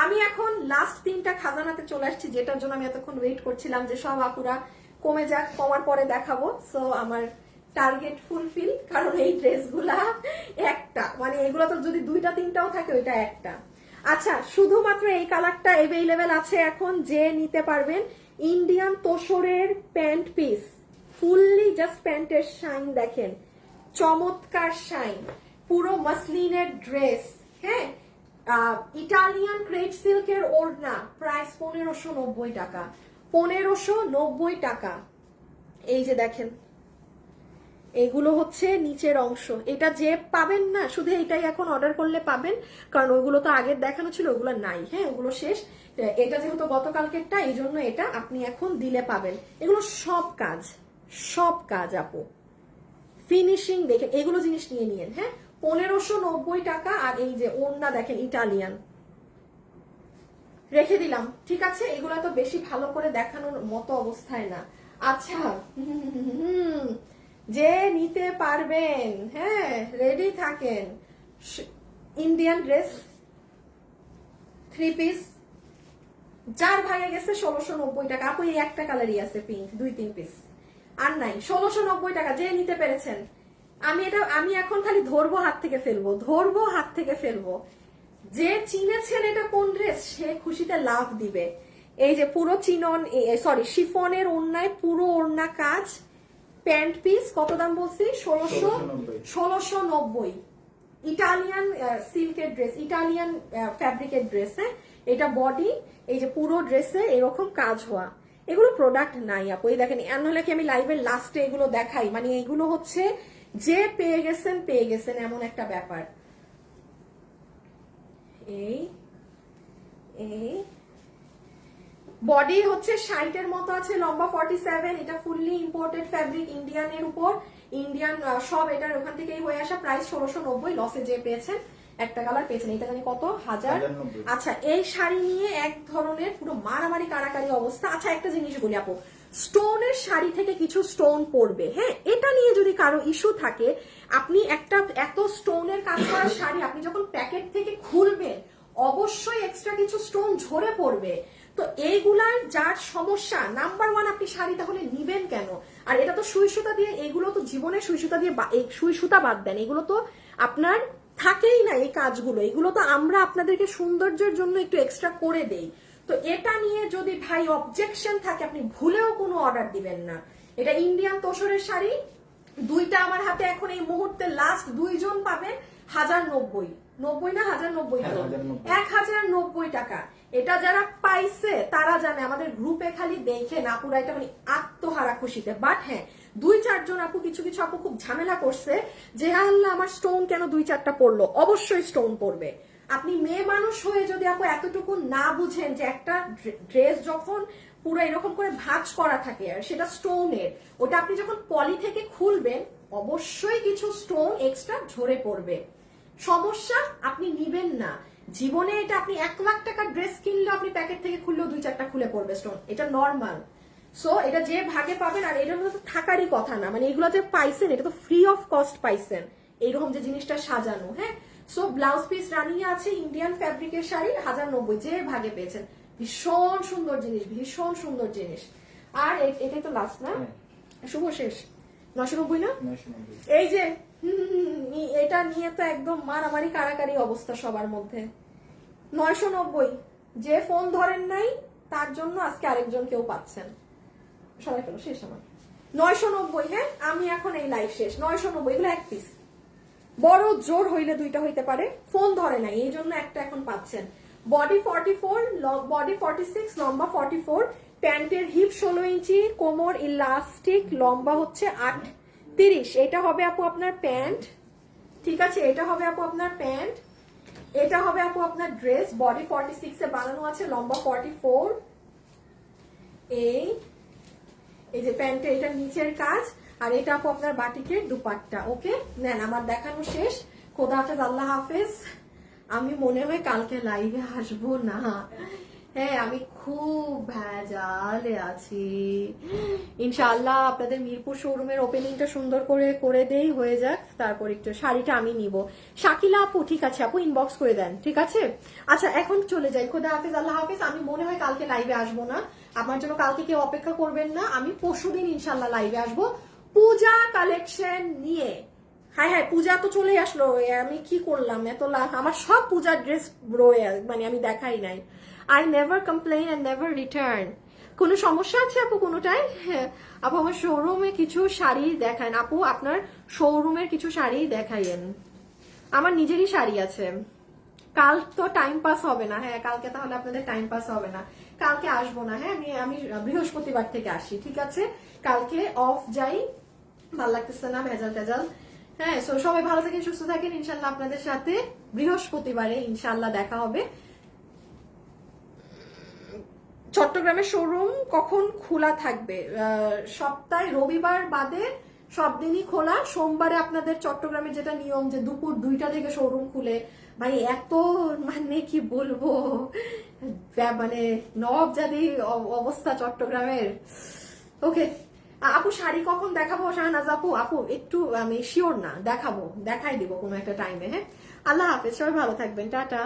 Speaker 1: আমি এখন লাস্ট তিনটা খাজানাতে চলে আসছি, যেটার জন্য আমি এতক্ষণ ওয়েট করছিলাম যে সব আপুরা কমে যাক, কমার পরে দেখাবো। সো আমার টার্গেট ফুলফিল, কারণ এই ড্রেসগুলা একটা, মানে এগুলো তো যদি 2-3টাও থাকে ওইটা একটা। আচ্ছা, শুধুমাত্র এই কালারটা অ্যাভেলেবেল আছে এখন, যে নিতে পারবেন। ইন্ডিয়ান তোসরের প্যান্ট পিস, ফুললি জাস্ট প্যান্টের শাইন দেখেন, চমৎকার শাইন, পুরো মাসলিনের ড্রেস। হ্যাঁ, ইটালিয়ান ক্রেপ সিল্কের ওড়না, প্রাইস 1590 টাকা, 1590 টাকা। এই যে দেখেন, এগুলো হচ্ছে নিচের অংশ, এটা যে পাবেন না, শুধু এটাই এখন অর্ডার করলে পাবেন, কারণ ওইগুলো তো আগের দেখানো ছিল, ওগুলো নাই। হ্যাঁ, ওগুলো শেষ। এটা যেহেতু গতকালকেরটা, এই জন্য এটা আপনি এখন দিলে পাবেন। এগুলো সব কাজ, সব কাজ আপু, ফিনিশিং দেখেন, এগুলো জিনিস নিয়ে নিয়েন। হ্যাঁ, 1590 টাকা। আর এই যে ওড়না দেখেন ইটালিয়ান, রেখে দিলাম। ঠিক আছে, এগুলো তো বেশি ভালো করে দেখানোর মতো অবস্থায় না। আচ্ছা, যে নিতে পারবেন, হ্যাঁ রেডি থাকেন। ইন্ডিয়ান ড্রেস 3 পিস, যার ভাগে গেছে 1690 টাকা। আপু এই একটা কালারই আছে পিঙ্ক, 2-3 পিস, আর নাই। 1690 টাকা, যে নিতে পেরেছেন। আমি এখন খালি ধরবো হাত থেকে ফেলবো, ধরবো হাত থেকে ফেলবো। যে চিনেছেন এটা কোন ড্রেস, সে খুশিতে লাভ দিবে। এই যে পুরো চিনন, সরি শিফনের ওড়নায় পুরো ওড়না কাজ, প্যান্ট পিস, কত দাম বলছি? 1690। ইটালিয়ান সিল্কের ড্রেস, ইটালিয়ান ফ্যাব্রিকের ড্রেস। হ্যাঁ, এটা বডি, এই যে পুরো ড্রেসে এরকম কাজ হওয়া। এগুলো প্রোডাক্ট নাই আপু, এই দেখেন, নাহলে কি আমি লাইভের লাস্টে এগুলো দেখাই? মানে এগুলো হচ্ছে যে পেয়ে গেছেন এমন একটা ব্যাপার। এই বডি হচ্ছে 60-এর মতো আছে, লম্বা 47, এটা ফুললি ইম্পোর্টেড ফ্যাব্রিক, ইন্ডিয়ানের উপর, ইন্ডিয়ান সব এটার ওখান থেকেই হয়ে আসা। প্রাইস 1690, লসে যে পেয়েছেন একটা কালার পেয়েছেন, এটা জানি কত, 1000। আচ্ছা, এই শাড়ি নিয়ে এক ধরনের পুরো মারামারি কারাকারি অবস্থা। আচ্ছা, একটা জিনিস বলি আপু, স্টোনের শাড়ি থেকে কিছু স্টোন পড়বে। হ্যাঁ, এটা নিয়ে যদি কারো ইস্যু থাকে, আপনি একটা এত স্টোনের কাজ করা শাড়ি আপনি যখন প্যাকেট থেকে খুলবেন, অবশ্যই এক্সট্রা কিছু স্টোন ঝরে পড়বে। তো এইগুলার যার সমস্যা, নাম্বার 1, আপনি শাড়ি তাহলে নিবেন কেন? আর এটা তো সুই সুতা দিয়ে, এগুলো তো জীবনে সুই সুতা দিয়ে, সুই সুতা বাদ দেন, এগুলো তো আপনার থাকেই না এই কাজগুলো। এগুলো তো আমরা আপনাদেরকে সৌন্দর্যের জন্য একটু এক্সট্রা করে দেই। তো এটা নিয়ে যদি ভাই অবজেকশন থাকে আপনি ভুলেও কোনো অর্ডার দিবেন না। এটা ইন্ডিয়ান তোসরের শাড়ি, দুইটা আমার হাতে এখন এই মুহূর্তে লাস্ট দুইজন পাবেন 1090, 90 না 1090,
Speaker 2: হ্যাঁ, 1090
Speaker 1: 1090 টাকা। এটা যারা পাইছে তারা জানে, আমাদের গ্রুপে খালি দেখে না পুরা এটা মানে আত্মহারা খুশিতে। বাট হ্যাঁ, 2-4 জন আপু, কিছু কিছু আপু খুব ঝামেলা করছে যে আল্লাহ আমার স্টোন কেন 2-4টা পড়লো। অবশ্যই স্টোন পড়বে। আপনি মেয়ে মানুষ হয়ে যদি আপু এতটুকু না বুঝেন যে একটা ড্রেস যখন পুরো এরকম করে ভাঁজ করা থাকে আর সেটা স্টোনের, ওটা আপনি যখন পলি থেকে খুলবেন অবশ্যই কিছু স্টোন এক্সট্রা ঝরে পড়বে। সমস্যা, আপনি নিবেন না। জীবনে এটা আপনি 1 লাখ টাকার ড্রেস কিনলেও আপনি প্যাকেট থেকে খুললেও 2-4টা খুলে পড়বে স্টোন, এটা নর্মাল। সো এটা যে ভাগে পাবেন, আর এটা তো থাকারই কথা না, মানে এগুলো যে পাইছেন এটা তো ফ্রি অফ কস্ট পাইছেন, এইরকম যে জিনিসটা সাজানো। হ্যাঁ, সো ব্লাউজ পিস রানিং আছে, ইন্ডিয়ান ফ্যাব্রিকের শাড়ি 1090, যে ভাগে পেয়েছেন। ভীষণ সুন্দর জিনিস, ভীষণ সুন্দর জিনিস। আর এটাই তো লাস্ট না, শুভ শেষ 990 না,
Speaker 2: 990
Speaker 1: এই যে এটা নিয়ে তো একদম মারামারি কারাকারি অবস্থা সবার মধ্যে। 990, যে ফোন ধরেন নাই তার জন্য আজকে আরেকজন কেউ পাচ্ছেন। সবাই পেলো, শেষ আমার 990। হ্যাঁ, আমি এখন এই লাইভ শেষ 990, এগুলো এক পিস, বড় জোর হইলে 2টা হইতে পারে, ফোন ধরে নাই এই জন্য একটা এখন পাচ্ছেন। বডি 44, বডি 46, লম্বা 44, প্যান্টের হিপ 16 ইঞ্চি, কোমর ইলাস্টিক, লম্বা হচ্ছে 8.30। এটা হবে আপু আপনার প্যান্ট, ঠিক আছে, এটা হবে আপু আপনার প্যান্ট, এটা হবে আপু আপনার ড্রেস। বডি 46 এ বানানো আছে, লম্বা 44। এই যে প্যান্টে এটা নিচের কাজ, আর এটা আপু আপনার বাটিকের দুপাট্টা। ওকে, নেন, আমার দেখানো শেষ। খোদা হাফেজ, আল্লাহ হাফেজ। আমি মনে হয় কালকে লাইভে আসবো না। হ্যাঁ, আমি খুব ভেজালে আছি। ইনশাআল্লাহ আপনাদের মিরপুর শোরুমের ওপেনিংটা সুন্দর করে দেই, হয়ে যাক, তারপর একটু শাড়িটা আমি নিব। শাকিলা আপু, ঠিক আছে আপু, ইনবক্স করে দেন, ঠিক আছে। আচ্ছা, এখন চলে যাই। খোদা হাফেজ, আল্লাহ হাফেজ। আমি মনে হয় কালকে লাইভে আসবো না, আমার জন্য কালকে কেউ অপেক্ষা করবেন না। আমি পরশুদিন ইনশাআল্লাহ লাইভে আসবো পূজা কালেকশন নিয়ে। হ্যাঁ হ্যাঁ, পূজা তো চলে আসলো, আমি কি করলাম এত আমার সব পূজার ড্রেস রয়ে, মানে আমি দেখাই নাই। I never complain and never return. কোনো সমস্যা আছে আপু কোনোটাই? হ্যাঁ আপু, আমার শোরুমে কিছু শাড়ি দেখান আপু, আপনার শোরুমের কিছু শাড়ি দেখাইয়েন। আমার নিজেরই শাড়ি আছে। কাল তো টাইম পাস হবে না। হ্যাঁ, কালকে তাহলে আপনাদের টাইম পাস হবে না, কালকে আসবো না। হ্যাঁ, আমি বৃহস্পতিবার থেকে আসি, ঠিক আছে। কালকে অফ যাই, ভাল লাগতেছে না, ভেজাল টেজাল। হ্যাঁ, সবাই ভালো থাকেন, সুস্থ থাকেন। ইনশাল্লাহ আপনাদের সাথে বৃহস্পতিবারে ইনশাল্লাহ দেখা হবে। চট্টগ্রামের শোরুম কখন খোলা থাকবে? সপ্তাহে রবিবার বাদে সব দিনই খোলা। সোমবারে আপনাদের চট্টগ্রামের যেটা নিয়ম যে দুপুর 2টা থেকে শোরুম খুলে, ভাই এত মানে কি বলবো, মানে নবজাদি অবস্থা চট্টগ্রামের। ওকে আপু, শাড়ি কখন দেখাবো শাহনাজ আপু? আপু একটু আমি শিওর না, দেখাই দিব কোনো একটা টাইমে। হ্যাঁ, আল্লাহ হাফেজ, সবাই ভালো থাকবেন, টাটা।